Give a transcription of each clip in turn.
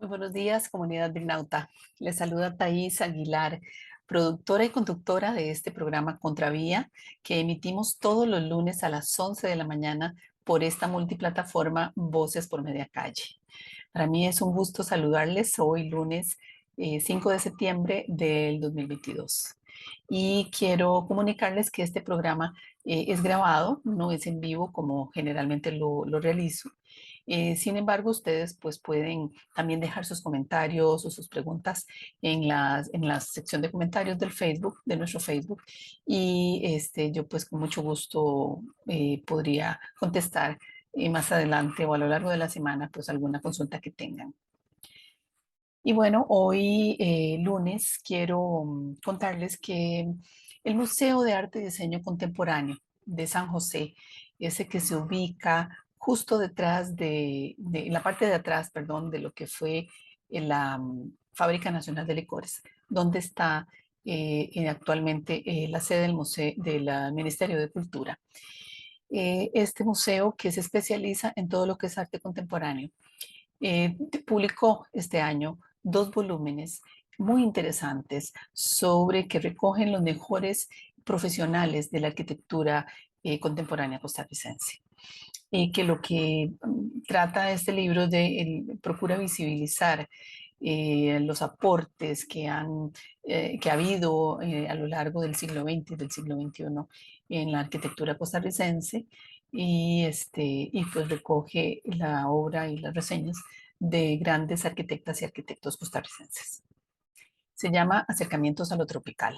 Muy buenos días, comunidad Bignauta. Les saluda Thais Aguilar, productora y conductora de este programa Contravía, que emitimos todos los lunes a las 11 de la mañana por esta multiplataforma Voces por Media Calle. Para mí es un gusto saludarles hoy lunes 5 de septiembre del 2022. Y quiero comunicarles que este programa es grabado, no es en vivo como generalmente lo realizo. Sin embargo, ustedes pues pueden también dejar sus comentarios o sus preguntas en la sección de comentarios del Facebook, de nuestro Facebook, y yo pues con mucho gusto podría contestar más adelante o a lo largo de la semana pues alguna consulta que tengan. Y bueno, hoy lunes quiero contarles que el Museo de Arte y Diseño Contemporáneo de San José, ese que se ubica justo detrás en la parte de atrás, perdón, de lo que fue la Fábrica Nacional de Licores, donde está actualmente la sede del museo del Ministerio de Cultura. Este museo que se especializa en todo lo que es arte contemporáneo publicó este año 2 volúmenes muy interesantes sobre que recogen los mejores profesionales de la arquitectura contemporánea costarricense. Que lo que trata este libro procura visibilizar los aportes que ha habido a lo largo del siglo XX y del siglo XXI en la arquitectura costarricense y pues recoge la obra y las reseñas de grandes arquitectas y arquitectos costarricenses. Se llama Acercamientos a lo Tropical.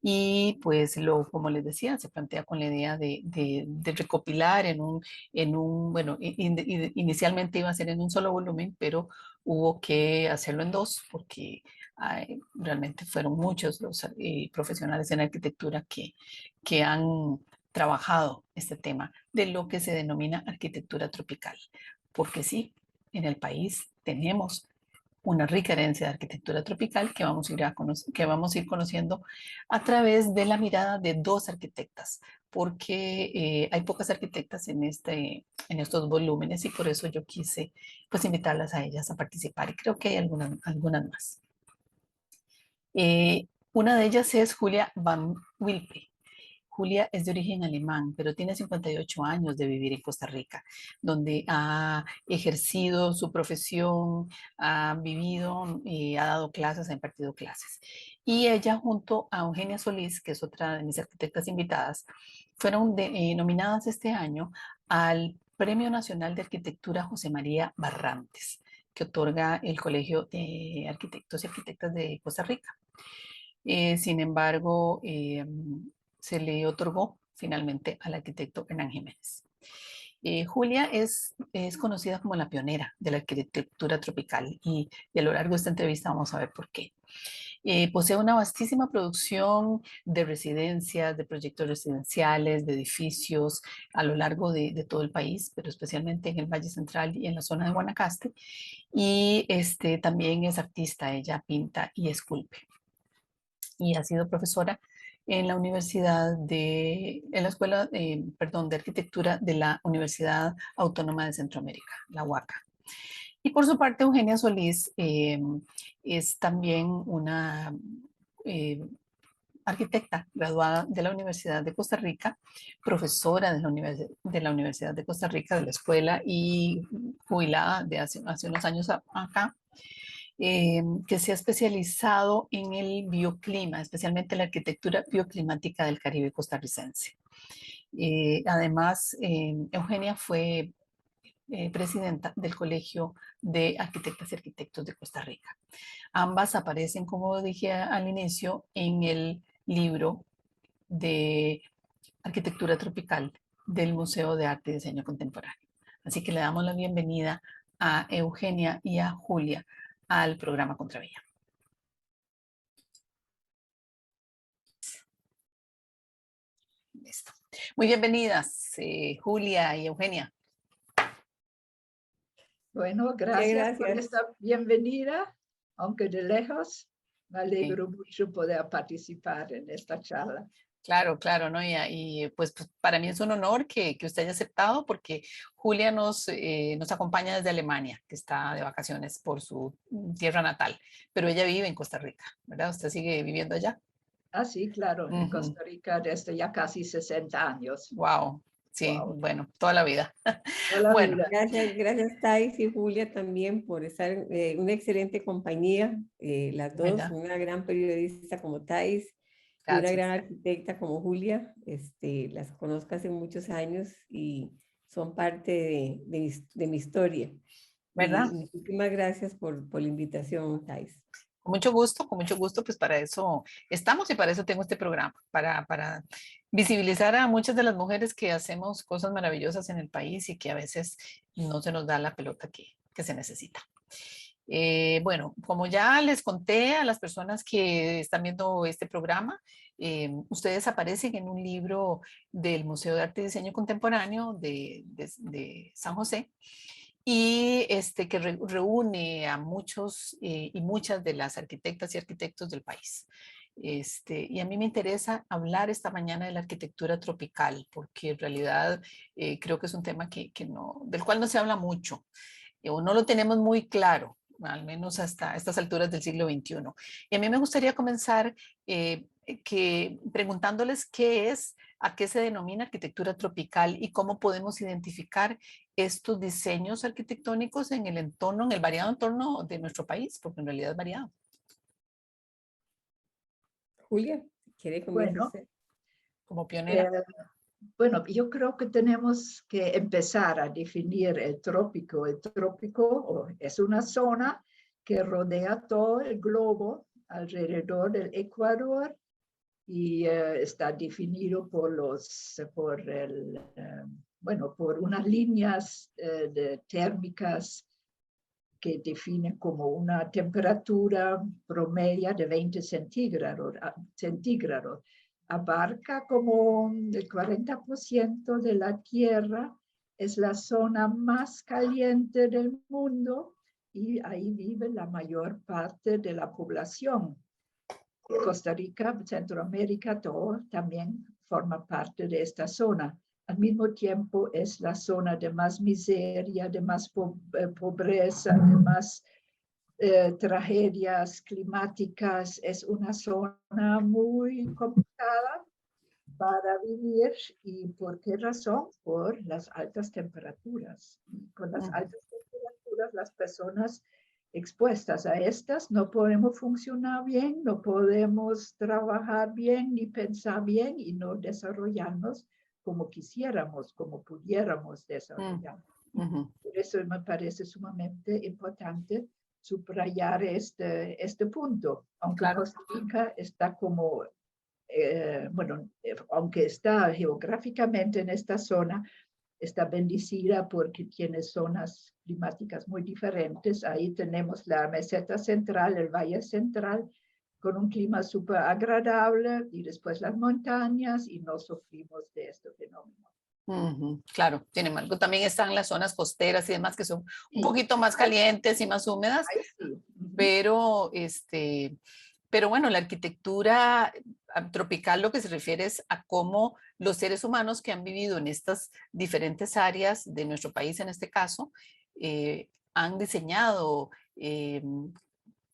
Y pues como les decía, se plantea con la idea de recopilar bueno, inicialmente iba a ser en un solo volumen, pero hubo que hacerlo en dos porque realmente fueron muchos los profesionales en arquitectura que han trabajado este tema de lo que se denomina arquitectura tropical. Porque sí, en el país tenemos una rica herencia de arquitectura tropical que vamos a ir conociendo a través de la mirada de dos arquitectas, porque hay pocas arquitectas en estos volúmenes y por eso yo quise pues invitarlas a ellas a participar y creo que hay algunas más. Una de ellas es Julia Van Wilpe. Julia es de origen alemán, pero tiene 58 años de vivir en Costa Rica, donde ha ejercido su profesión, ha vivido, ha dado clases, ha impartido clases. Y ella junto a Eugenia Solís, que es otra de mis arquitectas invitadas, fueron nominadas este año al Premio Nacional de Arquitectura José María Barrantes, que otorga el Colegio de Arquitectos y Arquitectas de Costa Rica. Sin embargo, se le otorgó finalmente al arquitecto Hernán Jiménez. Julia es conocida como la pionera de la arquitectura tropical y a lo largo de esta entrevista vamos a ver por qué. Posee una vastísima producción de residencias, de proyectos residenciales, de edificios a lo largo de todo el país, pero especialmente en el Valle Central y en la zona de Guanacaste. Y también es artista, ella pinta y esculpe y ha sido profesora en la en la Escuela, perdón, de Arquitectura de la Universidad Autónoma de Centroamérica, la UACA. Y por su parte, Eugenia Solís es también una eh, arquitecta graduada de la Universidad de Costa Rica, profesora de la Universidad de Costa Rica, de la escuela y jubilada de hace unos años acá, que se ha especializado en el bioclima, especialmente la arquitectura bioclimática del Caribe costarricense. Además, Eugenia fue presidenta del Colegio de Arquitectas y Arquitectos de Costa Rica. Ambas aparecen, como dije al inicio, en el libro de Arquitectura Tropical del Museo de Arte y Diseño Contemporáneo. Así que le damos la bienvenida a Eugenia y a Julia al programa Contravía. Listo. Muy bienvenidas, Julia y Eugenia. Bueno, gracias por esta bienvenida, aunque de lejos. Me alegro mucho poder participar en esta charla. Claro, claro, ¿no? Pues para mí es un honor que usted haya aceptado porque Julia nos acompaña desde Alemania, que está de vacaciones por su tierra natal, pero ella vive en Costa Rica, ¿verdad? ¿Usted sigue viviendo allá? Ah, sí, claro, en Costa Rica desde ya casi 60 años. Wow, sí, Wow, bueno, toda la vida. toda la Bueno, vida. Gracias Thais y Julia también por estar una excelente compañía, las dos, ¿verdad? una gran periodista como Thais y una gran Gracias. arquitecta como Julia. Las conozco hace muchos años y son parte de mi historia. ¿Verdad? Y muchísimas gracias por la invitación, Thais. Con mucho gusto, pues para eso estamos y para eso tengo este programa, para visibilizar a muchas de las mujeres que hacemos cosas maravillosas en el país y que a veces no se nos da la pelota que se necesita. Bueno, como ya les conté a las personas que están viendo este programa, ustedes aparecen en un libro del Museo de Arte y Diseño Contemporáneo de San José y que reúne a muchos y muchas de las arquitectas y arquitectos del país. Y a mí me interesa hablar esta mañana de la arquitectura tropical, porque en realidad creo que es un tema del cual no se habla mucho o no lo tenemos muy claro, al menos hasta estas alturas del siglo XXI. Y a mí me gustaría comenzar preguntándoles qué es, a qué se denomina arquitectura tropical y cómo podemos identificar estos diseños arquitectónicos en el entorno, en el variado entorno de nuestro país, porque en realidad es variado. Julia, ¿quiere comienza Bueno, usted? Como pionera. bueno, yo creo que tenemos que empezar a definir el trópico. El trópico es una zona que rodea todo el globo alrededor del Ecuador y está definido por unas líneas térmicas que definen como una temperatura promedio de 20 centígrados. Abarca como el 40% de la Tierra, es la zona más caliente del mundo y ahí vive la mayor parte de la población. Costa Rica, Centroamérica, todo también forma parte de esta zona. Al mismo tiempo es la zona de más miseria, de más pobreza, de más tragedias climáticas. Es una zona muy complicada para vivir. ¿Y por qué razón? Por las altas temperaturas. Con las altas temperaturas las personas expuestas a estas no podemos funcionar bien, no podemos trabajar bien ni pensar bien y no desarrollarnos como quisiéramos, como pudiéramos desarrollar. Por eso me parece sumamente importante subrayar este punto, aunque Claro. Costa Rica está como aunque está geográficamente en esta zona, está bendecida porque tiene zonas climáticas muy diferentes. Ahí tenemos la meseta central, el valle central, con un clima súper agradable y después las montañas y no sufrimos de este fenómeno. Claro, sin embargo, también están las zonas costeras y demás que son un Sí. poquito más calientes y más húmedas, Sí. pero bueno, la arquitectura tropical lo que se refiere es a cómo los seres humanos que han vivido en estas diferentes áreas de nuestro país, en este caso, han diseñado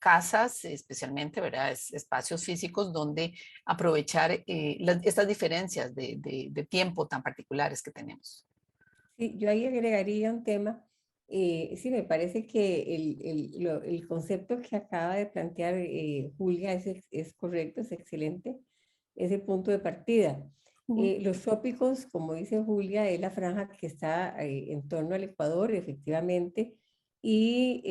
casas, especialmente, ¿verdad? Espacios físicos donde aprovechar estas diferencias de tiempo tan particulares que tenemos. Sí, yo ahí agregaría un tema. Sí, me parece que el concepto que acaba de plantear Julia es correcto, es excelente, es el punto de partida. Los trópicos, como dice Julia, es la franja que está en torno al Ecuador, efectivamente, y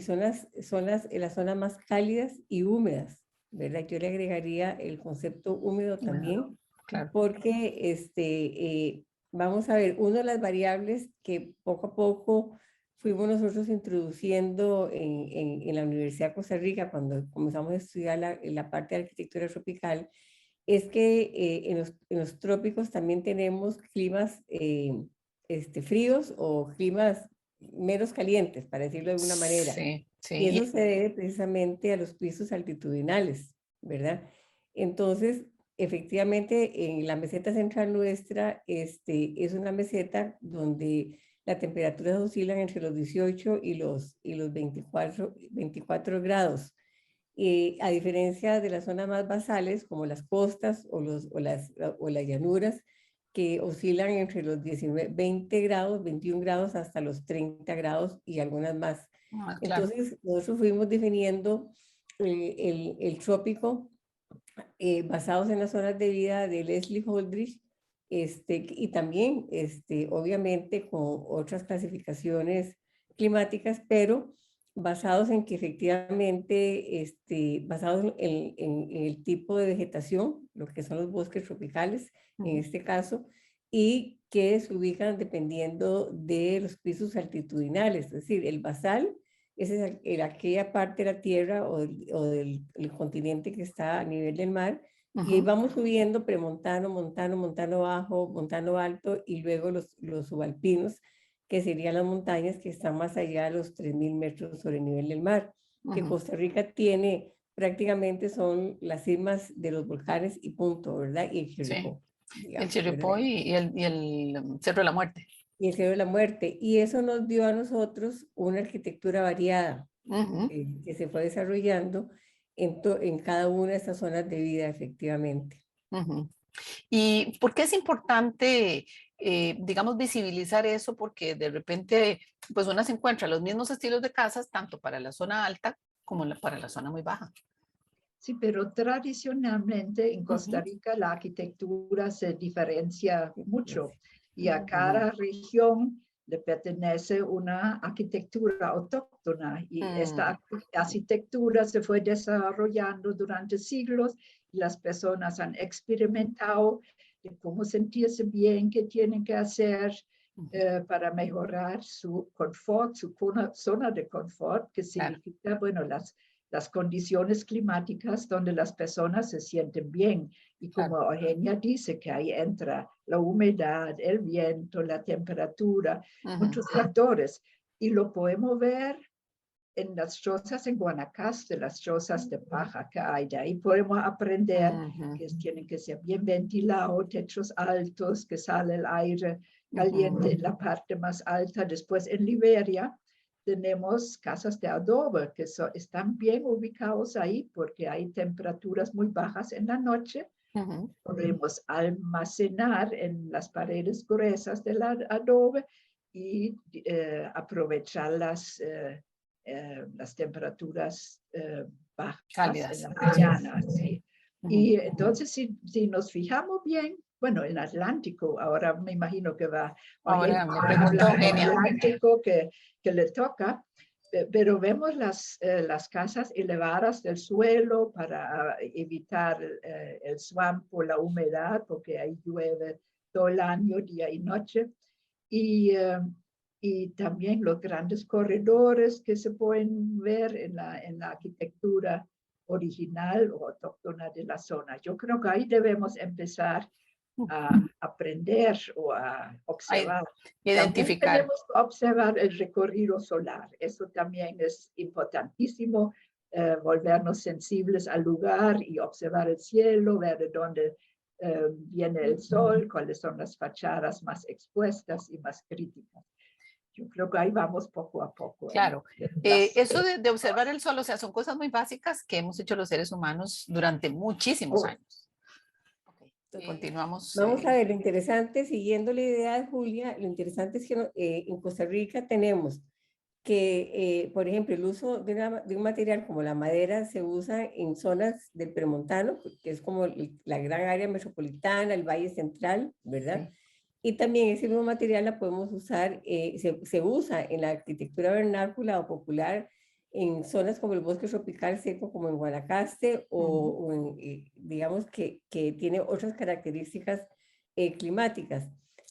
son las zonas más cálidas y húmedas, ¿verdad? Yo le agregaría el concepto húmedo también, Claro. porque vamos a ver, una de las variables que poco a poco fuimos nosotros introduciendo en la Universidad de Costa Rica cuando comenzamos a estudiar la parte de arquitectura tropical, es que en los trópicos también tenemos climas fríos o climas menos calientes, para decirlo de alguna manera. Sí, sí. Y eso se debe precisamente a los pisos altitudinales, ¿verdad? Entonces, efectivamente, en la meseta central nuestra, es una meseta donde las temperaturas oscilan entre los 18 y los 24 grados. A diferencia de las zonas más basales, como las costas o las llanuras, que oscilan entre los 20 grados, 21 grados hasta los 30 grados y algunas más. Ah, claro. Entonces, nosotros fuimos definiendo el trópico basados en las zonas de vida de Leslie Holdridge, y también, obviamente, con otras clasificaciones climáticas, pero basados en que efectivamente, basados en el tipo de vegetación, lo que son los bosques tropicales, en este caso, y que se ubican dependiendo de los pisos altitudinales, es decir, el basal esa es aquella parte de la tierra o del el continente que está a nivel del mar. Y ahí vamos subiendo premontano, montano, montano bajo, montano alto y luego los subalpinos, que serían las montañas que están más allá de los 3.000 metros sobre el nivel del mar. Que Costa Rica tiene prácticamente son las cimas de los volcanes y punto, ¿verdad? Y el Chirripó. Sí. Digamos, El Chirripó y el Cerro de la Muerte. Y el Cerro de la Muerte. Y eso nos dio a nosotros una arquitectura variada que se fue desarrollando en cada una de estas zonas de vida, efectivamente. ¿Y por qué es importante, digamos, visibilizar eso? Porque de repente, pues una se encuentra los mismos estilos de casas, tanto para la zona alta como para la zona muy baja. Sí, pero tradicionalmente en Costa Rica la arquitectura se diferencia mucho y a cada región le pertenece una arquitectura autóctona y esta arquitectura se fue desarrollando durante siglos y las personas han experimentado de cómo sentirse bien, qué tienen que hacer para mejorar su confort, su zona de confort, que significa, bueno, las condiciones climáticas donde las personas se sienten bien. Y como Eugenia dice, que ahí entra la humedad, el viento, la temperatura, muchos factores. Y lo podemos ver en las chozas en Guanacaste, las chozas de paja que hay. De ahí podemos aprender que tienen que ser bien ventilados, techos altos, que sale el aire caliente en la parte más alta. Después en Liberia tenemos casas de adobe que están bien ubicados ahí porque hay temperaturas muy bajas en la noche. Podemos almacenar en las paredes gruesas del adobe y aprovechar las temperaturas bajas cálidas en la mañana. Sí. Y entonces, si nos fijamos bien, bueno, el Atlántico, ahora me imagino que va ahora me pregunto, el Atlántico que le toca, pero vemos las casas elevadas del suelo para evitar el swamp o la humedad, porque ahí llueve todo el año, día y noche. Y también los grandes corredores que se pueden ver en la arquitectura original o autóctona de la zona. Yo creo que ahí debemos empezar a aprender o a observar. Identificar. También tenemos que observar el recorrido solar. Eso también es importantísimo, volvernos sensibles al lugar y observar el cielo, ver de dónde viene el sol, cuáles son las fachadas más expuestas y más críticas. Yo creo que ahí vamos poco a poco. Claro, eso de observar el sol, o sea, son cosas muy básicas que hemos hecho los seres humanos durante muchísimos años. Continuamos. Vamos a ver, lo interesante, siguiendo la idea de Julia, lo interesante es que en Costa Rica tenemos que, por ejemplo, el uso de un material como la madera se usa en zonas del Premontano, que es como la gran área metropolitana, el Valle Central, ¿verdad? Sí. Y también ese mismo material la podemos usar, se usa en la arquitectura vernácula o popular en zonas como el bosque tropical seco, como en Guanacaste, o digamos que tiene otras características climáticas.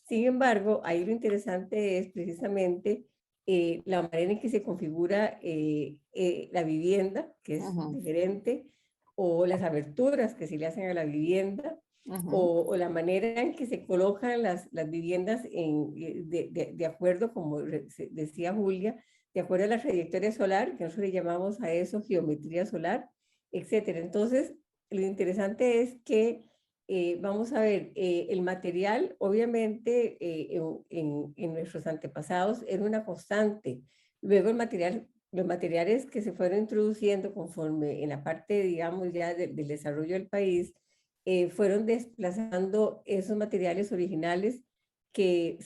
Sin embargo, ahí lo interesante es precisamente la manera en que se configura la vivienda, que es diferente, o las aberturas que se le hacen a la vivienda, o la manera en que se colocan las viviendas de acuerdo, como decía Julia, de acuerdo a la trayectoria solar, que nosotros le llamamos a eso geometría solar, etcétera. Entonces, lo interesante es que vamos a ver, el material, obviamente, en nuestros antepasados era una constante. Luego los materiales que se fueron introduciendo conforme en la parte, digamos, ya del desarrollo del país, fueron desplazando esos materiales originales que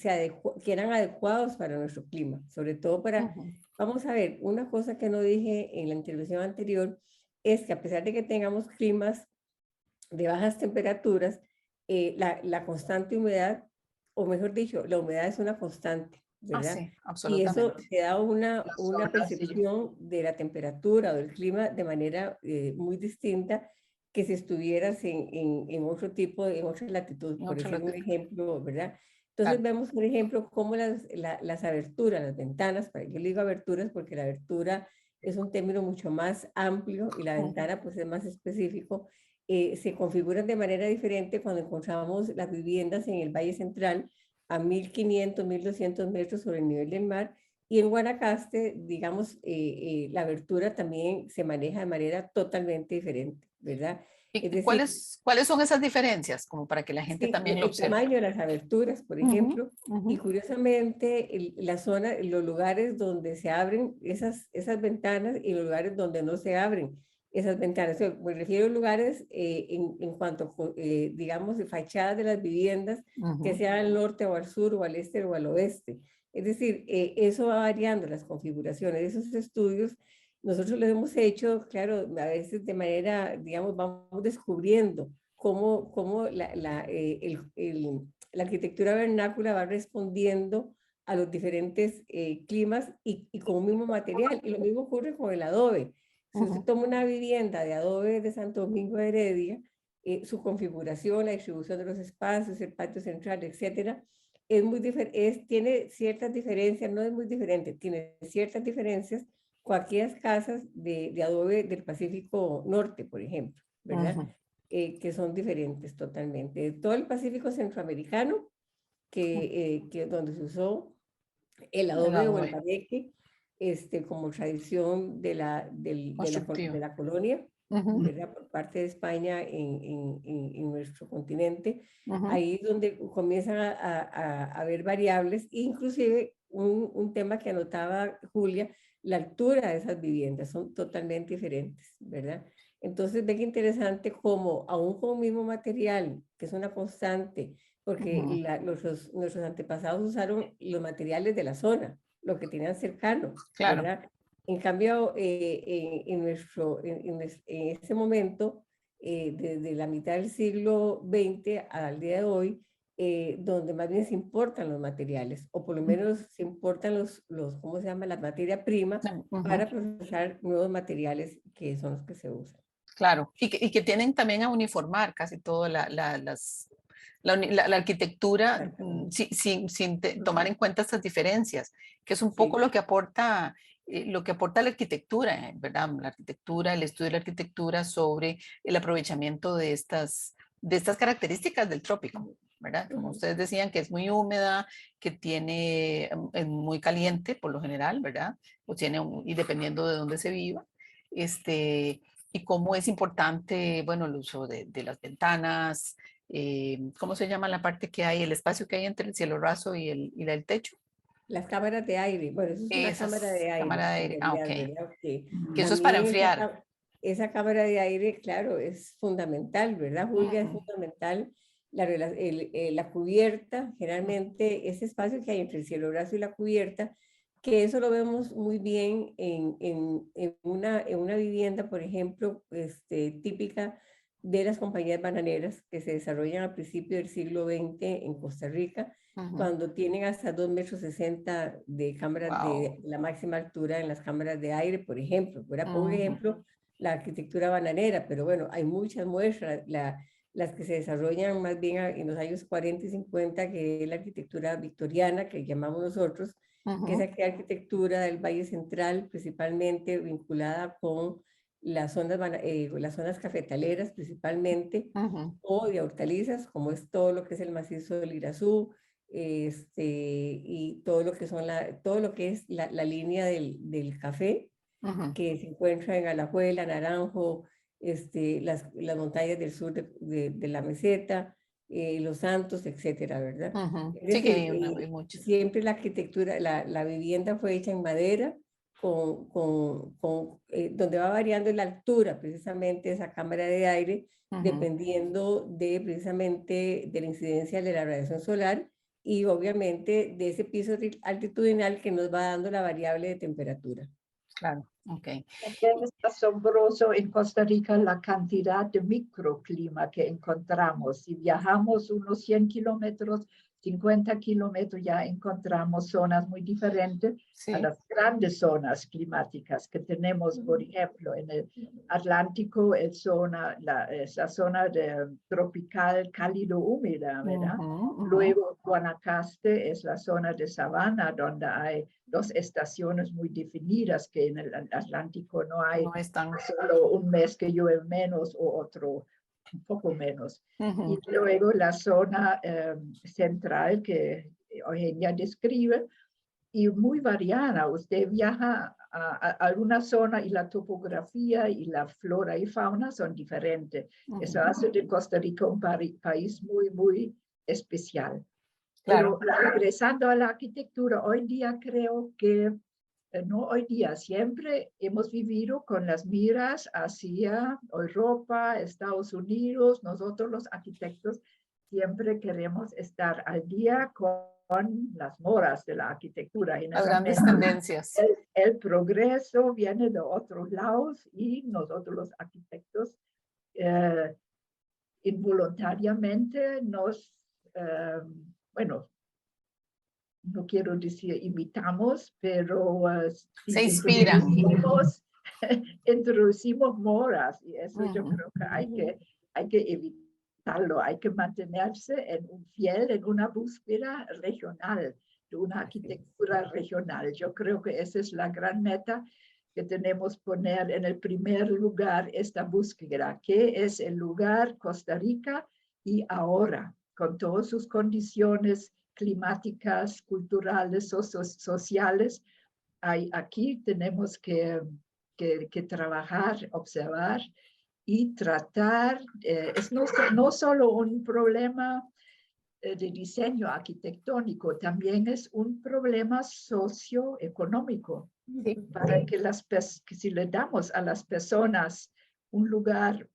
eran adecuados para nuestro clima, sobre todo para, vamos a ver, una cosa que no dije en la intervención anterior, es que a pesar de que tengamos climas de bajas temperaturas, la constante humedad, o mejor dicho, la humedad es una constante, Ah, ¿verdad? sí, Y eso absolutamente. te da una percepción de la temperatura o del clima de manera muy distinta que si estuvieras en otro tipo, en otra latitud, En por otra decir un latitud, ejemplo, ¿verdad? Entonces claro. vemos, por ejemplo, cómo las aberturas, las ventanas, yo le digo aberturas porque la abertura es un término mucho más amplio y la ventana pues es más específico, se configuran de manera diferente cuando encontramos las viviendas en el Valle Central a 1500, 1200 metros sobre el nivel del mar, y en Guanacaste, digamos, la abertura también se maneja de manera totalmente diferente, ¿verdad? ¿Y Es decir, cuáles son esas diferencias? Como para que la gente sí, también lo el observe. tamaño de las aberturas, por Ujú, ejemplo, y ujú, curiosamente la zona, los lugares donde se abren esas ventanas y los lugares donde no se abren esas ventanas. O sea, me refiero a lugares en cuanto, digamos, de fachadas de las viviendas, que ujú. sea al norte o al sur o al este o al oeste. Es decir, eso va variando las configuraciones. Esos estudios nosotros los hemos hecho, claro, a veces de manera, digamos, vamos descubriendo cómo la arquitectura vernácula va respondiendo a los diferentes climas y con un mismo material. Y lo mismo ocurre con el adobe. Si usted Ujú, toma una vivienda de adobe de Santo Domingo de Heredia, su configuración, la distribución de los espacios, el patio central, etcétera, es muy tiene ciertas diferencias, no es muy diferente, tiene ciertas diferencias con aquellas casas de adobe del Pacífico Norte, por ejemplo, ¿verdad? ujú, Que son diferentes totalmente. De todo el Pacífico centroamericano, donde se usó el el adobe o el adobe bareque como tradición de constructivo. la colonia, Ujú, ¿verdad? Por parte de España en nuestro continente. ujú, Ahí es donde comienzan a haber variables, inclusive un tema que anotaba Julia, la altura de esas viviendas son totalmente diferentes, ¿verdad? Entonces, ve que interesante cómo, aún con un mismo material, que es una constante, porque ujú. nuestros antepasados usaron los materiales de la zona, lo que tenían cercano, Claro. ¿verdad? En cambio, en ese momento, desde la mitad del siglo XX al día de hoy, donde más bien se importan los materiales, o por lo menos se importan ¿cómo se llama? La materia prima Ujú, para procesar nuevos materiales que son los que se usan. claro. Y que tienen también a uniformar casi todo la arquitectura Exactamente. sin tomar en cuenta estas diferencias, que es un poco Sí. lo que aporta la arquitectura, ¿verdad? La arquitectura, el estudio de la arquitectura sobre el aprovechamiento de estas características del trópico, ¿verdad? Como Ujú. ustedes decían, que es muy húmeda, que tiene, es muy caliente por lo general, ¿verdad? O tiene, y dependiendo de dónde se viva, y cómo es importante, bueno, el uso de las ventanas, ¿cómo se llama la parte que hay, el espacio que hay entre el cielo raso y el techo? Las cámaras de aire, bueno, eso es una cámara Esas de aire, cámaras de en aire. Ah, ok. realidad, ¿verdad? Que Que eso es para también enfriar. esa cámara de aire, claro, es fundamental, ¿verdad, Julia? Es Ujú, fundamental la cubierta, generalmente ese espacio que hay entre el cielo raso y la cubierta, que eso lo vemos muy bien en una vivienda, por ejemplo, típica de las compañías bananeras que se desarrollan a principios del siglo XX en Costa Rica, ujú. cuando tienen hasta 2,60 metros de cámaras Wow. de la máxima altura en las cámaras de aire, por ejemplo. Fuera, por Ujú, ejemplo, la arquitectura bananera, pero bueno, hay muchas muestras, las que se desarrollan más bien en los años 40 y 50, que es la arquitectura victoriana, que llamamos nosotros, que es ujú, aquella arquitectura del Valle Central, principalmente vinculada con las zonas cafetaleras, principalmente, ujú, o de hortalizas, como es todo lo que es el macizo del Irazú, y todo lo que todo lo que es la línea del café, ujú. que se encuentra en Alajuela, Naranjo, las montañas del sur de la meseta, Los Santos, etcétera, ¿verdad? Ujú. Es Sí que decir, hay muchos. siempre la arquitectura, la vivienda fue hecha en madera, donde va variando la altura, precisamente esa cámara de aire, Ujú. dependiendo de precisamente de la incidencia de la radiación solar y obviamente de ese piso altitudinal que nos va dando la variable de temperatura. Claro, ok. También es asombroso en Costa Rica la cantidad de microclima que encontramos. Si viajamos unos 100 kilómetros, 50 kilómetros, ya encontramos zonas muy diferentes a Sí. las grandes zonas climáticas que tenemos, por ejemplo, en el Atlántico, es la zona tropical cálido húmeda, ¿verdad? Ujú, ujú. Luego, Guanacaste es la zona de sabana donde hay dos estaciones muy definidas, que en el Atlántico no hay No están. solo un mes que llueve menos o otro un poco menos. Ujú. Y luego la zona central que Eugenia describe, y muy variada. Usted viaja a alguna zona y la topografía y la flora y fauna son diferentes. Eso Ujú. hace de Costa Rica un país muy, muy especial. Claro. Pero regresando a la arquitectura, hoy día creo que, no hoy día, siempre hemos vivido con las miras hacia Europa, Estados Unidos. Nosotros los arquitectos siempre queremos estar al día con las modas de la arquitectura. Las grandes Generalmente tendencias. el progreso viene de otros lados y nosotros los arquitectos involuntariamente bueno, no quiero decir imitamos, pero Se sí inspiran. introducimos moras, y eso yo Ujú. creo que hay que evitarlo, hay que mantenerse fiel en una búsqueda regional, de una arquitectura regional. Yo creo que esa es la gran meta, que tenemos poner en el primer lugar esta búsqueda, que es el lugar Costa Rica y ahora, con todas sus condiciones climáticas, culturales, sociales. Aquí tenemos que trabajar, observar y tratar. Es no solo un problema de diseño arquitectónico, también es un problema socioeconómico, Sí. para que si le damos a las personas un lugar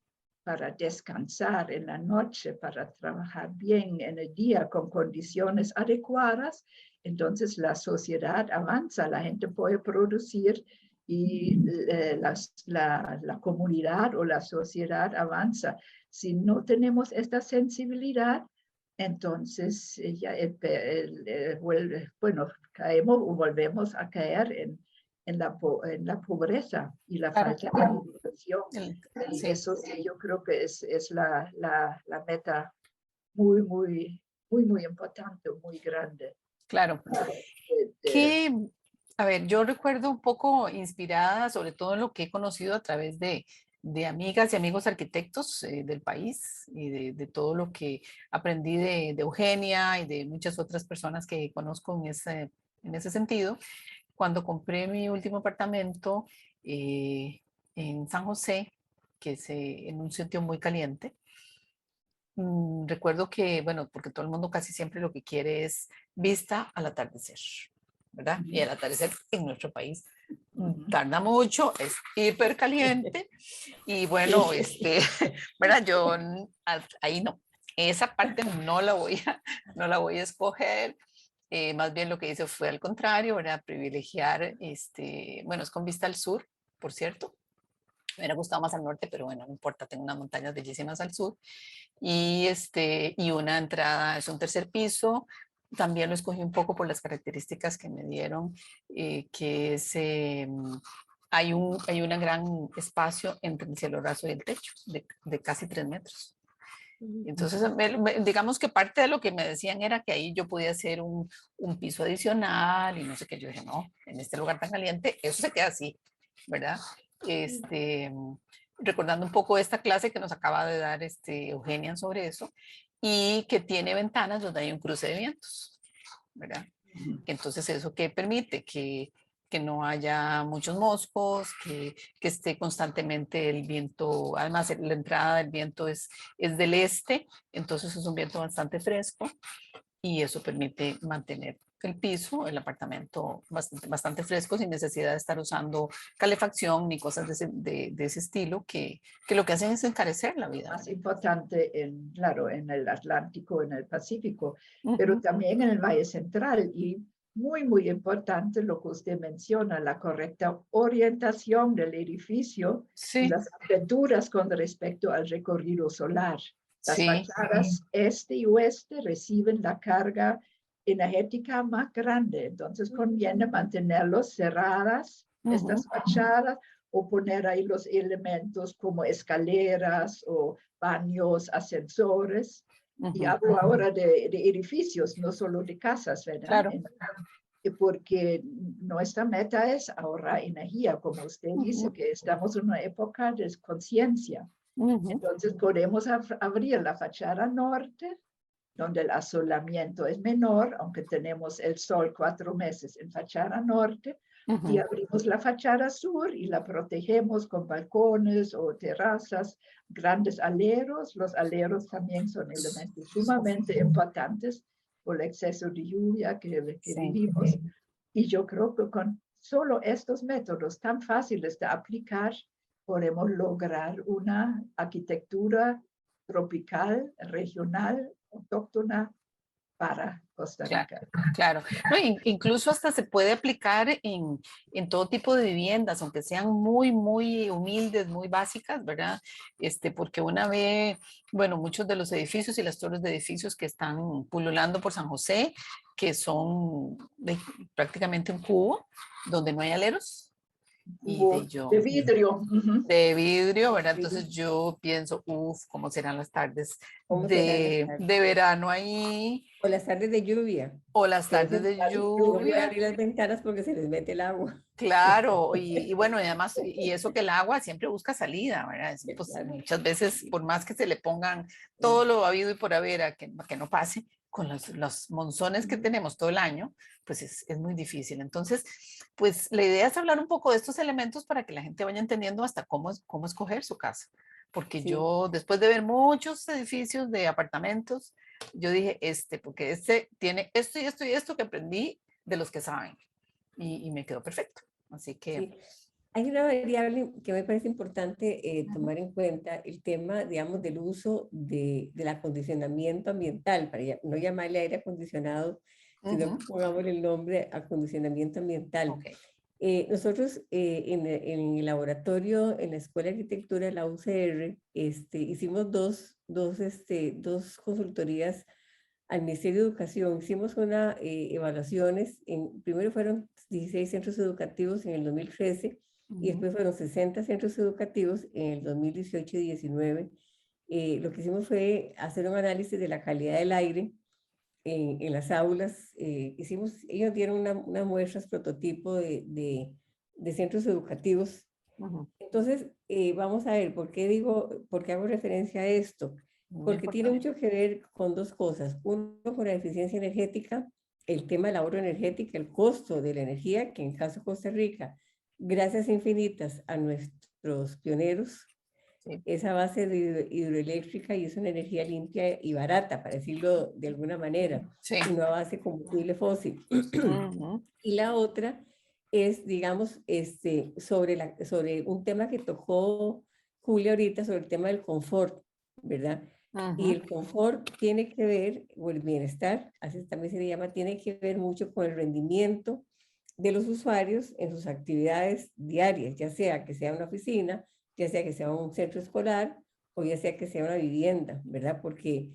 para descansar en la noche, para trabajar bien en el día con condiciones adecuadas, entonces la sociedad avanza, la gente puede producir y la comunidad o la sociedad avanza. Si no tenemos esta sensibilidad, entonces ya bueno, caemos o volvemos a caer en la pobreza y la Claro. falta de educación. Y Sí. eso sí, yo creo que es la meta muy, muy, muy, muy importante, muy grande. Claro. Que, a ver, yo recuerdo un poco inspirada, sobre todo en lo que he conocido a través de amigas y amigos arquitectos del país y de todo lo que aprendí de Eugenia y de muchas otras personas que conozco en ese sentido. Cuando compré mi último apartamento en San José, que es en un sitio muy caliente, recuerdo que, bueno, porque todo el mundo casi siempre lo que quiere es vista al atardecer, ¿verdad? Y el atardecer en nuestro país tarda mucho, es hiper caliente y bueno, ¿verdad? Yo ahí no, esa parte no la voy a escoger. Más bien lo que hice fue al contrario, ¿verdad? Privilegiar, bueno, es con vista al sur, por cierto. Me hubiera gustado más al norte, pero bueno, no importa, tengo unas montañas bellísimas al sur. Y una entrada, es un tercer piso. También lo escogí un poco por las características que me dieron, que es, hay un gran espacio entre el cielo raso y el techo, de casi 3 metros. Entonces, digamos que parte de lo que me decían era que ahí yo podía hacer un piso adicional y no sé qué. Yo dije, no, en este lugar tan caliente, eso se queda así, ¿verdad? Recordando un poco esta clase que nos acaba de dar Eugenia sobre eso, y que tiene ventanas donde hay un cruce de vientos, ¿verdad? Entonces, ¿eso qué permite? Que que no haya muchos moscos, que esté constantemente el viento, además la entrada del viento es del este, entonces es un viento bastante fresco y eso permite mantener el piso, el apartamento bastante fresco sin necesidad de estar usando calefacción ni cosas de ese estilo que lo que hacen es encarecer la vida. Más importante, claro, en el Atlántico, en el Pacífico, pero Ujú. también en el Valle Central. Y muy, muy importante lo que usted menciona, la correcta orientación del edificio y Sí, las aperturas con respecto al recorrido solar. Las sí. fachadas este y oeste reciben la carga energética más grande, entonces conviene mantenerlos cerradas, estas Ujú, fachadas, o poner ahí los elementos como escaleras o baños, ascensores. Y ujú. hablo ahora de edificios, no solo de casas, ¿verdad? Claro. Porque nuestra meta es ahorrar energía, como usted dice, Ujú, que estamos en una época de conciencia. ujú, Entonces podemos abrir la fachada norte, donde el asolamiento es menor, aunque tenemos el sol 4 meses en fachada norte, y ujú. abrimos la fachada sur y la protegemos con balcones o terrazas, grandes aleros. Los aleros también son elementos sumamente importantes por el exceso de lluvia que Sí. vivimos. Y yo creo que con solo estos métodos tan fáciles de aplicar, podemos lograr una arquitectura tropical, regional, autóctona para Costa Claro, Rica. claro. No, incluso hasta se puede aplicar en todo tipo de viviendas, aunque sean muy, muy humildes, muy básicas, ¿verdad? Porque una vez, bueno, muchos de los edificios y las torres de edificios que están pululando por San José, que son prácticamente un cubo, donde no hay aleros, y de De yo, vidrio. de vidrio, ¿verdad? Sí. Entonces yo pienso, uff, ¿cómo serán las tardes ¿Cómo serán las de tardes? verano ahí? O las tardes de lluvia, O las que a tardes veces de no puede lluvia, abrir las ventanas porque se les mete el agua. claro, y bueno, y además, y eso que el agua siempre busca salida, ¿verdad? Pues Claro. muchas veces, por más que se le pongan todo lo habido y por haber a que no pase, con los monzones que tenemos todo el año, pues es muy difícil. Entonces, pues la idea es hablar un poco de estos elementos para que la gente vaya entendiendo hasta cómo escoger su casa. Porque Sí, yo, después de ver muchos edificios de apartamentos, yo dije, porque tiene esto y esto y esto que aprendí de los que saben. Y me quedó perfecto. Así que, sí. Hay una variable que me parece importante ujú, tomar en cuenta, el tema, digamos, del uso del acondicionamiento ambiental, para no llamarle aire acondicionado, sino ujú, que pongámosle el nombre acondicionamiento ambiental. ok. Nosotros en el laboratorio, en la Escuela de Arquitectura de la UCR, hicimos dos consultorías al Ministerio de Educación. Hicimos una evaluaciones, primero fueron 16 centros educativos en el 2013 y Ujú, después fueron 60 centros educativos en el 2018 y 19. Lo que hicimos fue hacer un análisis de la calidad del aire en las aulas. Ellos dieron unas muestras prototipo de centros educativos. ujú. Entonces, vamos a ver, por qué hago referencia a esto? Muy Porque tiene importante. mucho que ver con dos cosas. Uno, con la eficiencia energética, el tema del ahorro energético, el costo de la energía, que en caso de Costa Rica, gracias infinitas a nuestros pioneros, Sí. esa base de hidroeléctrica y es una energía limpia y barata, para decirlo de alguna manera, Sí. y no a base de combustible fósil. Ujú, Y la otra es, digamos, sobre un tema que tocó Julia ahorita, sobre el tema del confort, ¿verdad? Y ujú. el confort tiene que ver, o el bienestar, así también se le llama, tiene que ver mucho con el rendimiento de los usuarios en sus actividades diarias, ya sea que sea una oficina, ya sea que sea un centro escolar o ya sea que sea una vivienda, ¿verdad? Porque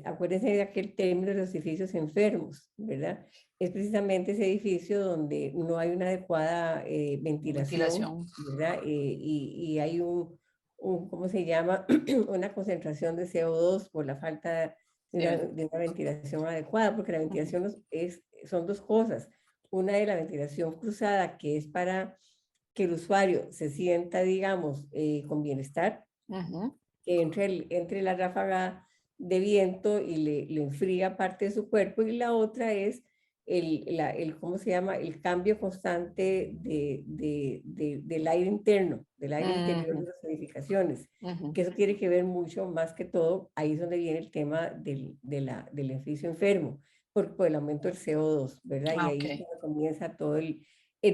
acuérdense de aquel término de los edificios enfermos, ¿verdad? Es precisamente ese edificio donde no hay una adecuada ventilación, Ventilación. ¿verdad? Y hay ¿cómo se llama? Una concentración de CO2 por la falta Sí. de una ventilación adecuada, porque la Ujú, ventilación son dos cosas. Una de la ventilación cruzada, que es para que el usuario se sienta, digamos, con bienestar, ujú. que entre la ráfaga de viento y le enfría parte de su cuerpo, y la otra es ¿cómo se llama? El cambio constante del aire interno, del aire interior de las edificaciones, que eso tiene que ver mucho, más que todo, ahí es donde viene el tema del edificio enfermo, por el aumento del CO2, ¿verdad? Y ahí es donde comienza todo el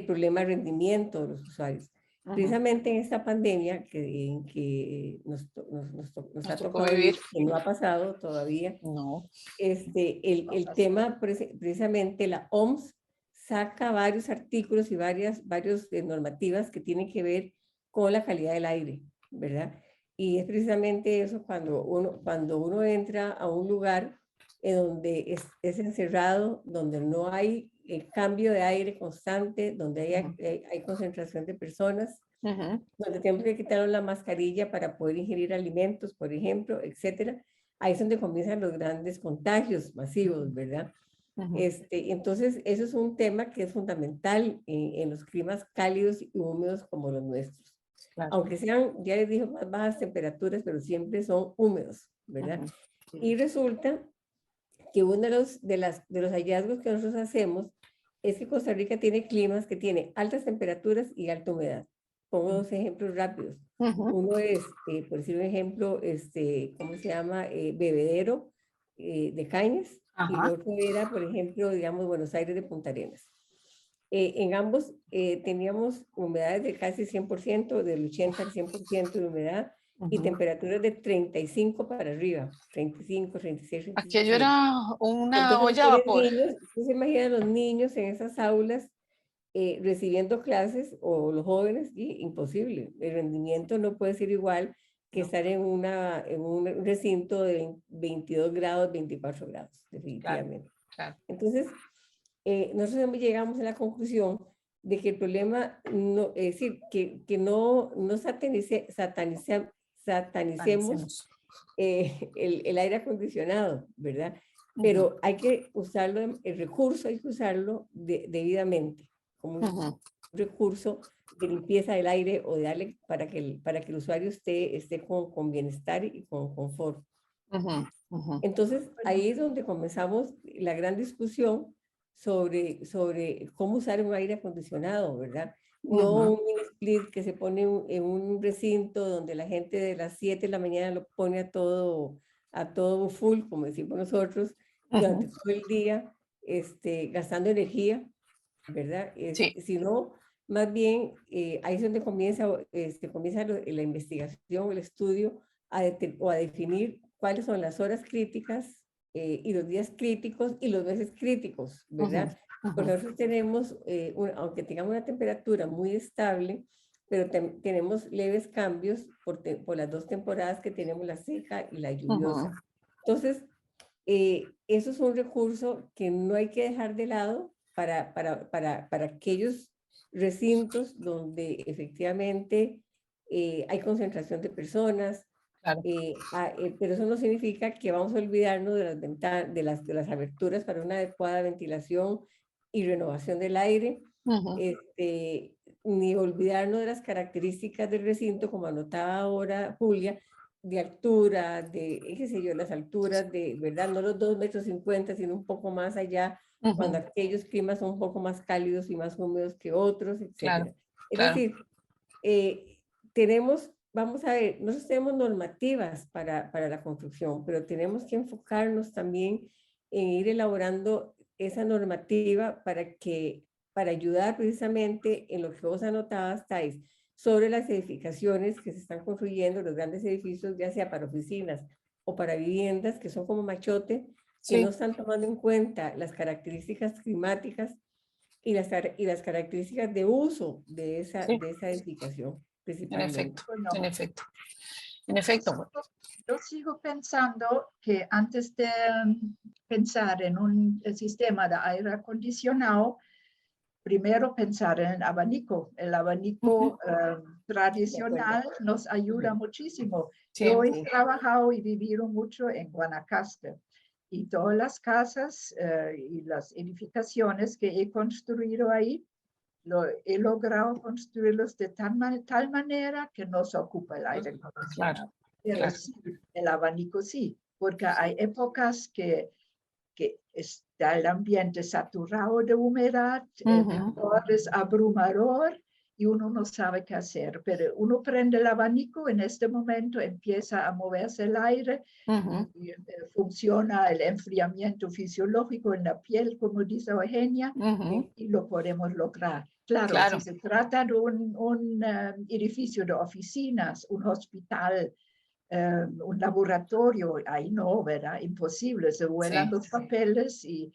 problema de rendimiento de los usuarios. Precisamente en esta pandemia que nos ha tocado vivir, que no ha pasado todavía, no. el tema, precisamente la OMS saca varios artículos y varias normativas que tienen que ver con la calidad del aire, ¿verdad? Y es precisamente eso cuando uno entra a un lugar en donde es encerrado, donde no hay el cambio de aire constante, donde hay concentración de personas, donde tenemos que quitarnos la mascarilla para poder ingerir alimentos, por ejemplo, etcétera. Ahí es donde comienzan los grandes contagios masivos, ¿verdad? Entonces, eso es un tema que es fundamental en los climas cálidos y húmedos como los nuestros. Claro. Aunque sean, ya les dije, más bajas temperaturas, pero siempre son húmedos, ¿verdad? Y resulta que uno de los hallazgos que nosotros hacemos es que Costa Rica tiene climas que tienen altas temperaturas y alta humedad. Pongo dos ejemplos rápidos. Uno es, por decir un ejemplo, ¿cómo se llama? Bebedero de Cañas. Y el otro era, por ejemplo, digamos, Buenos Aires de Punta Arenas. En ambos teníamos humedades de casi 100%, del 80 al 100% de humedad, y temperaturas de 35 para arriba, 35, 36, 37. Aquello era una Entonces, olla a vapor. ¿usted se imagina a los niños en esas aulas recibiendo clases, o los jóvenes? Y imposible, el rendimiento no puede ser igual que estar en un recinto de 22 grados, 24 grados, definitivamente. Claro. Entonces, nosotros llegamos a la conclusión de que el problema, no, es decir, que no satanicemos el aire acondicionado, ¿verdad? Pero hay que usarlo, el recurso hay que usarlo debidamente, como un recurso de limpieza del aire, o de darle para que el usuario esté con bienestar y con confort. Entonces, ahí es donde comenzamos la gran discusión sobre cómo usar un aire acondicionado, ¿verdad? No un split que se pone en un recinto donde la gente de las 7 de la mañana lo pone a todo full, como decimos nosotros, durante todo el día, gastando energía, ¿verdad? Sino, más bien, ahí es donde comienza la investigación, el estudio, a definir cuáles son las horas críticas y los días críticos y los meses críticos, ¿verdad? Porque nosotros tenemos, aunque tengamos una temperatura muy estable, pero tenemos leves cambios por las dos temporadas que tenemos, la seca y la lluviosa. Entonces, eso es un recurso que no hay que dejar de lado para aquellos recintos donde efectivamente hay concentración de personas. Claro. Pero eso no significa que vamos a olvidarnos de las aberturas para una adecuada ventilación y renovación del aire, ni olvidarnos de las características del recinto, como anotaba ahora Julia, de altura, qué sé yo, las alturas ¿verdad? No los 2,50 metros, sino un poco más allá, cuando aquellos climas son un poco más cálidos y más húmedos que otros, etc. Claro, es decir, vamos a ver, nosotros tenemos normativas para la construcción, pero tenemos que enfocarnos también en ir elaborando esa normativa para ayudar precisamente en lo que vos anotabas, Thais, sobre las edificaciones que se están construyendo, los grandes edificios, ya sea para oficinas o para viviendas, que son como machote, que no están tomando en cuenta las características climáticas y las características de uso de esa edificación. En efecto, en efecto. Yo sigo pensando que antes de pensar en un sistema de aire acondicionado, primero pensar en el abanico. El abanico tradicional nos ayuda muchísimo. Yo he trabajado y vivido mucho en Guanacaste, y todas las casas y las edificaciones que he construido ahí, he logrado construirlos de tal manera que no se ocupa el aire acondicionado. Pero sí, el abanico sí, porque hay épocas que que está el ambiente saturado de humedad, el calor es abrumador y uno no sabe qué hacer, pero uno prende el abanico, en este momento empieza a moverse el aire, y funciona el enfriamiento fisiológico en la piel, como dice Eugenia, y lo podemos lograr. Claro, si se trata de un edificio de oficinas, un hospital, un laboratorio, ahí no, ¿verdad? Imposible, se vuelan los papeles y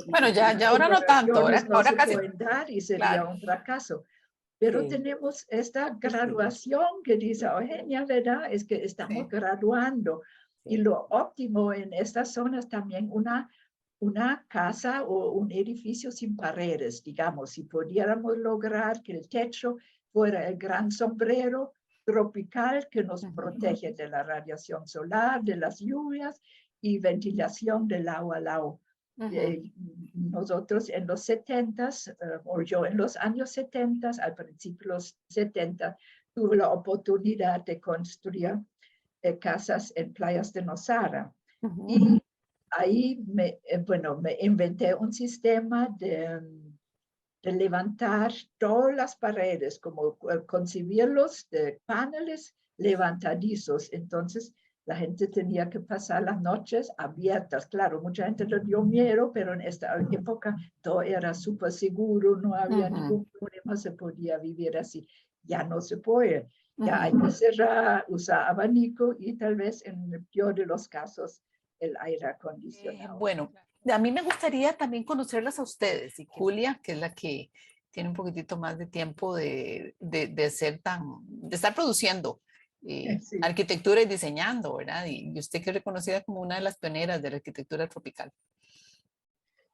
bueno, ya ahora no tanto, ahora se casi pueden dar y sería un fracaso. Pero tenemos esta graduación que dice Eugenia, ¿verdad? Es que estamos graduando. Y lo óptimo en estas zonas también una casa o un edificio sin paredes, digamos, si pudiéramos lograr que el techo fuera el gran sombrero tropical que nos protege de la radiación solar, de las lluvias y ventilación del agua al agua. Nosotros en los 70s, o yo en los años 70, al principio de los 70, tuve la oportunidad de construir casas en playas de Nosara. Y ahí me inventé un sistema de levantar todas las paredes, como concebirlos de paneles levantadizos. Entonces, la gente tenía que pasar las noches abiertas. Claro, mucha gente le dio miedo, pero en esta época todo era súper seguro, no había ningún problema, se podía vivir así. Ya no se puede. Ya hay que cerrar, usar abanico y tal vez en el peor de los casos el aire acondicionado. Bueno, a mí me gustaría también conocerlas a ustedes y Julia, que es la que tiene un poquitito más de tiempo de estar produciendo arquitectura y diseñando, ¿verdad? Y usted que es reconocida como una de las pioneras de la arquitectura tropical.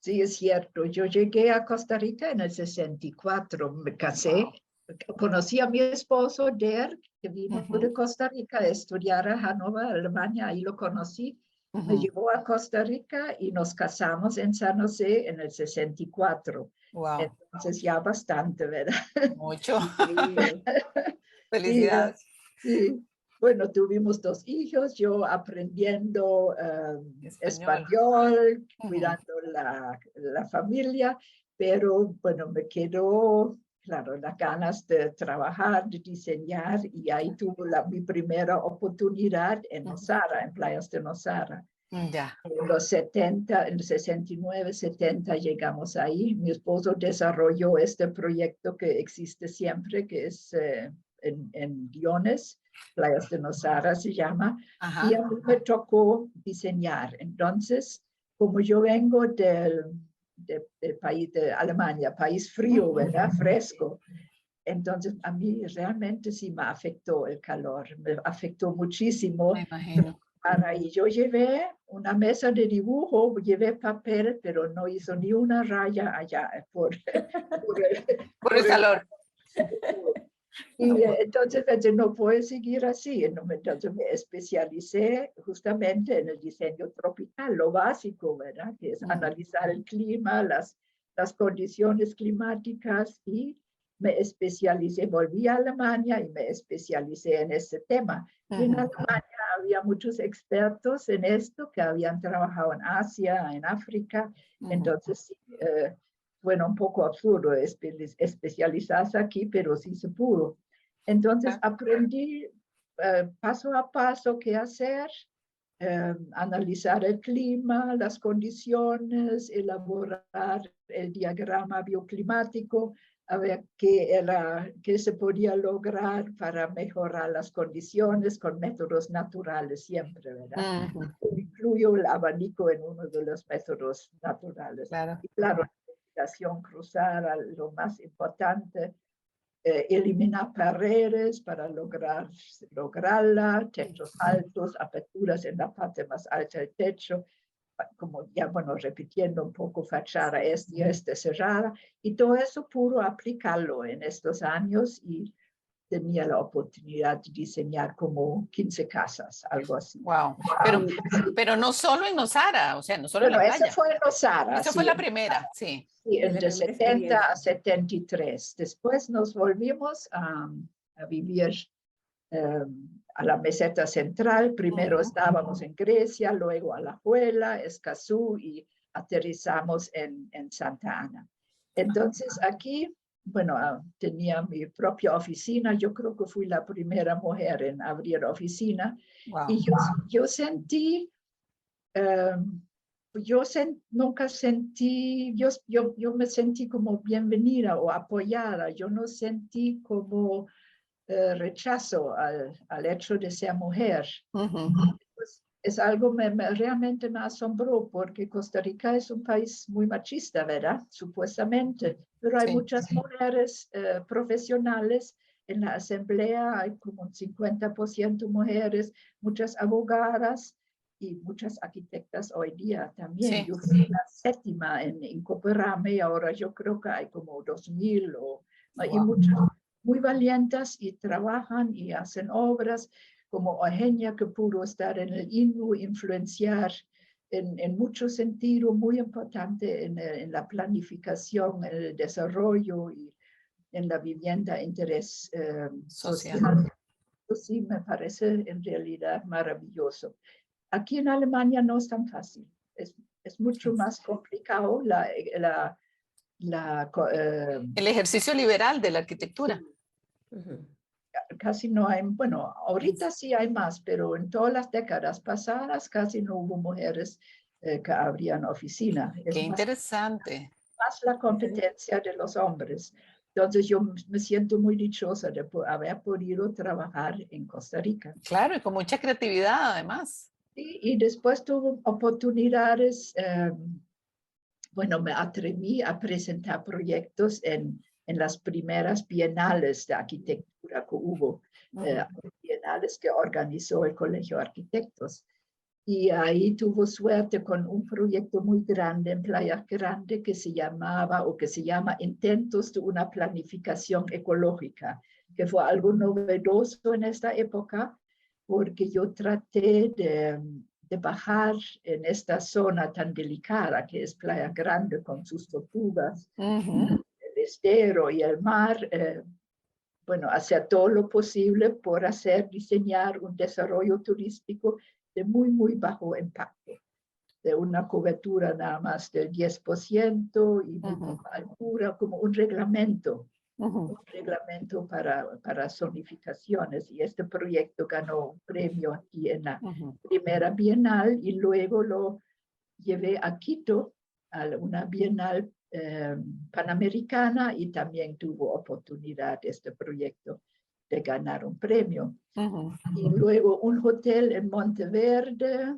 Sí, es cierto. Yo llegué a Costa Rica en el 64, me casé. Conocí a mi esposo, Der, que vino de Costa Rica a estudiar a Hannover, Alemania, ahí lo conocí. Me llevó a Costa Rica y nos casamos en San José en el 64. Wow. Entonces ya bastante, ¿verdad? Mucho. Felicidades. Felicidades. Sí. Bueno, tuvimos 2 hijos, yo aprendiendo español, cuidando la familia, pero bueno, me quedó, claro, las ganas de trabajar, de diseñar, y ahí tuve mi primera oportunidad en Nosara, en playas de Nosara. Ya. En los 70, en 69, 70 llegamos ahí. Mi esposo desarrolló este proyecto que existe siempre, que es en Guiones, Playas de Nosara se llama, y a mí me tocó diseñar. Entonces, como yo vengo del país de Alemania, país frío, ¿verdad? Fresco. Entonces, a mí realmente sí me afectó el calor, me afectó muchísimo. Me imagino. Y yo llevé una mesa de dibujo, llevé papel, pero no hizo ni una raya allá por el calor. Y entonces pensé, no puedo seguir así. Entonces me especialicé justamente en el diseño tropical, lo básico, ¿verdad? Que es analizar el clima, las condiciones climáticas, y me especialicé, volví a Alemania y me especialicé en este tema. Y en Alemania había muchos expertos en esto que habían trabajado en Asia, en África. Entonces, bueno, un poco absurdo especializarse aquí, pero sí se pudo. Entonces aprendí paso a paso qué hacer, analizar el clima, las condiciones, elaborar el diagrama bioclimático, a ver qué se podía lograr para mejorar las condiciones con métodos naturales siempre, ¿verdad? Incluyo el abanico en uno de los métodos naturales. Claro. Y claro, la ventilación cruzada, lo más importante, eliminar paredes para lograrla, techos altos, aperturas en la parte más alta del techo, como ya, bueno, repitiendo un poco, fachada este cerrada, y todo eso pudo aplicarlo en estos años, y tenía la oportunidad de diseñar como 15 casas, algo así. Wow. Pero no solo en Nosara, o sea, no solo en la playa. Eso fue en Nosara. Esa fue la primera, sí. Sí, de 70 a 73. Después nos volvimos a vivir a la meseta central. Primero estábamos en Grecia, luego Alajuela, Escazú y aterrizamos en Santa Ana. Entonces aquí, bueno, tenía mi propia oficina. Yo creo que fui la primera mujer en abrir oficina. Wow. Y yo sentí, nunca sentí, yo me sentí como bienvenida o apoyada. Yo no sentí como rechazo al hecho de ser mujer. Pues, es algo que realmente me asombró, porque Costa Rica es un país muy machista, ¿verdad? Supuestamente, pero hay muchas mujeres profesionales. En la asamblea hay como un 50% mujeres, muchas abogadas y muchas arquitectas hoy día también. Sí. Yo fui la séptima en Coperame y ahora yo creo que hay como 2000 y muchas muy valientes y trabajan y hacen obras, como Eugenia, que pudo estar en el INU, influenciar en mucho sentido, muy importante en la planificación, en el desarrollo y en la vivienda de interés social. Eso sí me parece en realidad maravilloso. Aquí en Alemania no es tan fácil, es mucho más complicado El ejercicio liberal de la arquitectura. Casi no hay, bueno, ahorita sí hay más, pero en todas las décadas pasadas casi no hubo mujeres que abrían oficina. Qué interesante. Más la competencia de los hombres. Entonces yo me siento muy dichosa de haber podido trabajar en Costa Rica. Claro, y con mucha creatividad además. Y después tuve oportunidades, bueno, me atreví a presentar proyectos en las primeras bienales de arquitectura que hubo, bienales que organizó el Colegio de Arquitectos. Y ahí tuvo suerte con un proyecto muy grande en Playa Grande que se llama Intentos de una planificación ecológica, que fue algo novedoso en esta época, porque yo traté de bajar en esta zona tan delicada que es Playa Grande con sus tortugas, el estero y el mar, bueno, hacer todo lo posible por diseñar un desarrollo turístico de muy, muy bajo impacto, de una cobertura nada más del 10% y muy poca altura, como un reglamento para zonificaciones. Y este proyecto ganó un premio aquí en la primera bienal y luego lo llevé a Quito, a una bienal panamericana, y también tuvo oportunidad este proyecto de ganar un premio. Y luego un hotel en Monteverde,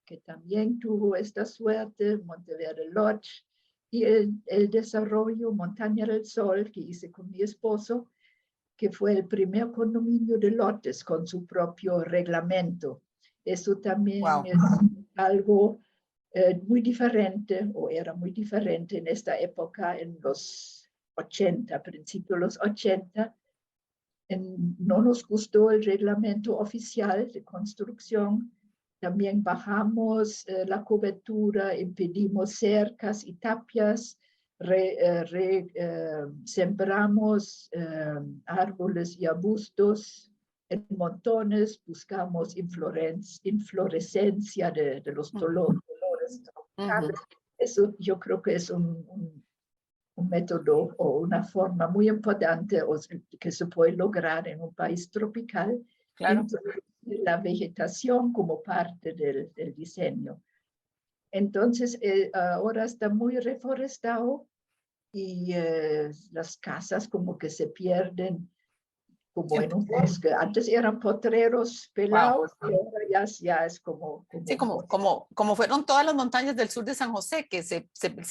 que también tuvo esta suerte, Monteverde Lodge, y el desarrollo Montaña del Sol, que hice con mi esposo, que fue el primer condominio de lotes con su propio reglamento. Eso también es algo muy diferente, o era muy diferente en esta época, en los 80, principios de los 80. No nos gustó el reglamento oficial de construcción. También bajamos la cobertura, impedimos cercas y tapias, sembramos árboles y arbustos en montones, buscamos inflorescencia de los colores tropicales. Eso yo creo que es un método o una forma muy importante que se puede lograr en un país tropical, claro, la vegetación como parte del diseño. Entonces, ahora está muy reforestado y las casas como que se pierden como en un bosque. Antes eran potreros pelados, y ahora ya es como sí, como fueron todas las montañas del sur de San José, que se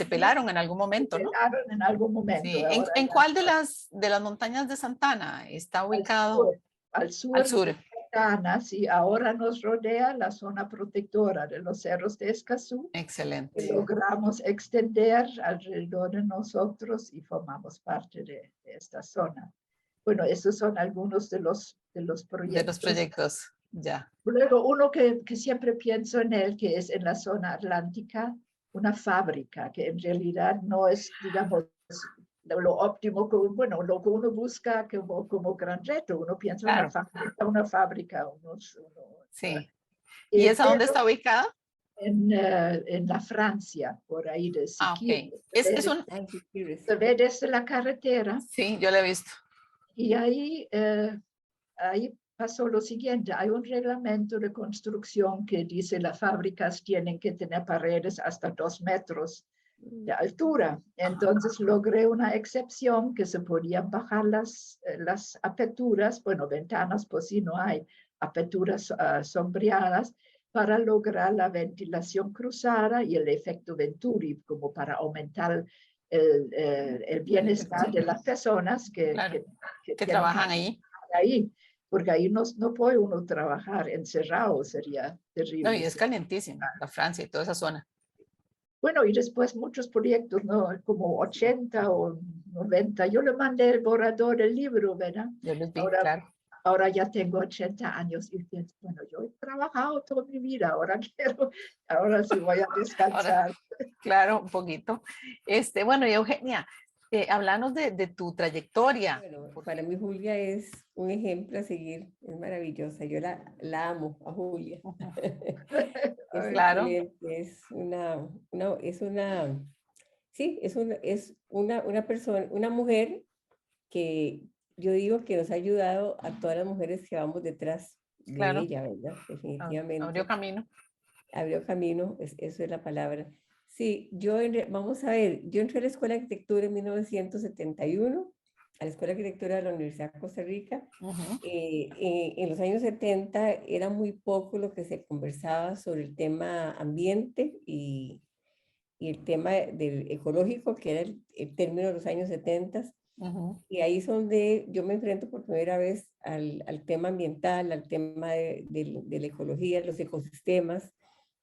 pelaron en algún momento, ¿no? Se pelaron en algún momento. Sí. ¿En cuál de las montañas de Santana está ubicado? Al sur. Y ahora nos rodea la zona protectora de los cerros de Escazú. Excelente. Que logramos extender alrededor de nosotros y formamos parte de esta zona. Bueno, esos son algunos de los proyectos. De los proyectos, ya. Luego, uno que siempre pienso en él, que es en la zona atlántica, una fábrica que en realidad no es, digamos, lo óptimo, bueno, lo que uno busca como gran reto. Uno piensa Claro. una fábrica, Sí. ¿Y esa dónde pero está ubicada? en la Francia, por ahí de Ah, ok. Siquirres. Es un... Ay, sí, quieres. Se ve desde la carretera Sí, yo la he visto. y ahí pasó lo siguiente. Hay un reglamento de construcción que dice las fábricas tienen que tener paredes hasta 2 metros de altura. Entonces logré una excepción que se podían bajar las aperturas, bueno, ventanas, pues sí, no hay aperturas sombreadas, para lograr la ventilación cruzada y el efecto Venturi, como para aumentar el bienestar de las personas Claro, que tienen trabajan ahí. ahí, porque ahí no puede uno trabajar encerrado, sería No, terrible. y es calientísimo, la Francia y toda esa zona. Bueno, y después muchos proyectos, ¿no? Como 80 o 90. Yo le mandé el borrador del libro, ¿verdad? Yo los vi, Ahora, claro. ahora ya tengo 80 años y pienso, bueno, yo he trabajado toda mi vida, ahora sí voy a Ahora, descansar. claro, un poquito. Bueno, y Eugenia, háblanos de tu trayectoria. Bueno, Porque, para mí Julia es un ejemplo a seguir, es maravillosa. Yo la amo a Julia. Es claro, excelente, sí, una persona, una mujer que yo digo que nos ha ayudado a todas las mujeres que vamos detrás de claro, ella, ¿verdad? abrió Definitivamente. camino. Abrió camino, eso es la palabra. Sí, vamos a ver, yo entré a la Escuela de Arquitectura en 1971, a la Escuela de Arquitectura de la Universidad de Costa Rica. Ujú. En los años 70 era muy poco lo que se conversaba sobre el tema ambiente y el tema del ecológico, que era el término de los años 70. Ujú. Y ahí es donde yo me enfrento por primera vez al tema ambiental, al tema de la ecología, los ecosistemas,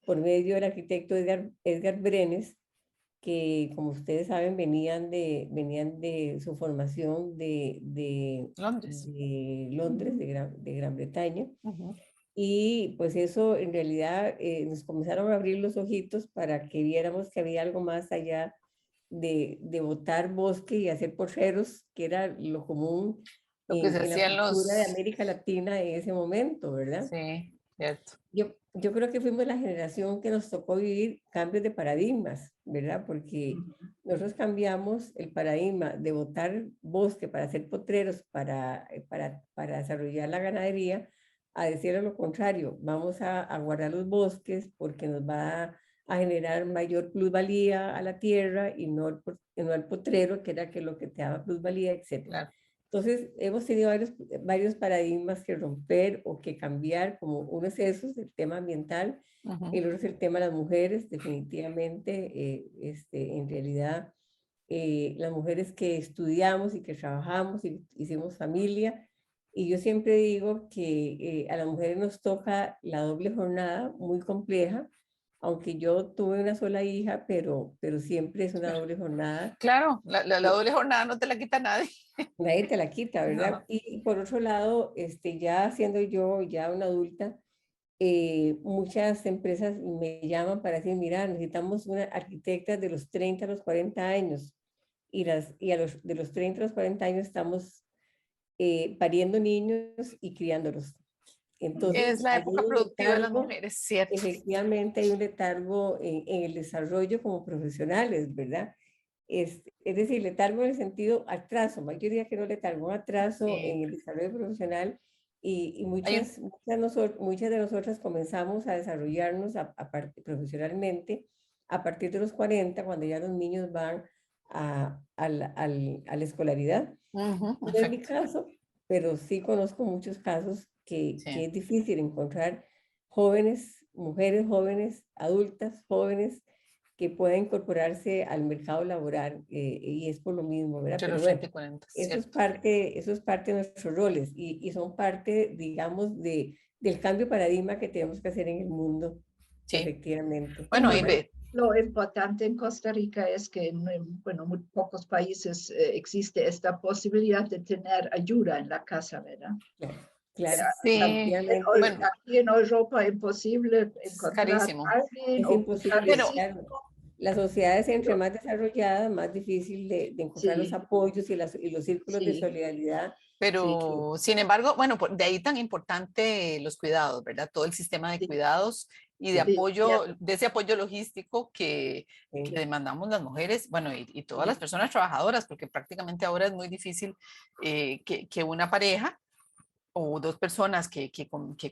por medio del arquitecto Edgar Brenes, que como ustedes saben venían de su formación Londres. de Londres, de Gran Bretaña. Ujú. Y pues eso en realidad nos comenzaron a abrir los ojitos para que viéramos que había algo más allá de botar bosque y hacer porcheros, que era lo común Lo que se en la hacía en cultura de los... América Latina en ese momento, ¿verdad? Sí, cierto. Yo creo que fuimos la generación que nos tocó vivir cambios de paradigmas, ¿verdad? Porque nosotros cambiamos el paradigma de botar bosque para hacer potreros, para desarrollar la ganadería, a decir lo contrario, vamos a guardar los bosques porque nos va a generar mayor plusvalía a la tierra y no al potrero, que era lo que te daba plusvalía, etc. Claro. Entonces, hemos tenido varios paradigmas que romper o que cambiar, como uno es eso, el tema ambiental, Ujú. el otro es el tema de las mujeres, definitivamente, en realidad, las mujeres que estudiamos y que trabajamos y hicimos familia, y yo siempre digo que a las mujeres nos toca la doble jornada muy compleja, aunque yo tuve una sola hija, pero siempre es una doble jornada. Claro, la doble jornada no te la quita nadie. Nadie te la quita, ¿verdad? No. Y por otro lado, ya siendo yo ya una adulta, muchas empresas me llaman para decir, mira, necesitamos una arquitecta de los 30 a los 40 años. De los 30 a los 40 años estamos pariendo niños y criándolos. Es Entonces, la hay época un productiva de las letargo, mujeres, cierto. efectivamente hay un letargo en el desarrollo como profesionales, ¿verdad? Es decir, letargo en el sentido atraso, yo diría que no letargo, un atraso en el desarrollo profesional y Hay un, muchas de nosotras comenzamos a desarrollarnos profesionalmente a partir de los 40, cuando ya los niños van a la escolaridad. ujú, No es mi perfecto. caso, pero sí conozco muchos casos que Sí. es difícil encontrar jóvenes, mujeres jóvenes, adultas jóvenes, que puedan incorporarse al mercado laboral y es por lo mismo, ¿verdad? Entre Pero los bueno, 30 y 40, cierto. eso es parte de nuestros roles y son parte, digamos, del cambio de paradigma que tenemos que hacer en el mundo, Sí. efectivamente. Bueno, Bueno, y ve, lo importante en Costa Rica es que en muy pocos países existe esta posibilidad de tener ayuda en la casa, ¿verdad? Claro, sí, definitivamente bueno, Aquí en Europa es imposible es encontrar carísimo. a alguien es o imposible, Pero buscar claro. las sociedades entre más desarrolladas, más difícil de encontrar los Sí, apoyos y los círculos de sí, solidaridad. sí, Pero, sin embargo, bueno, de ahí tan importante los cuidados, ¿verdad? Todo el sistema de sí, cuidados y de Sí, sí, apoyo, de ese apoyo logístico que sí, demandamos las mujeres, bueno, y todas las sí, personas trabajadoras, porque prácticamente ahora es muy difícil que una pareja o dos personas que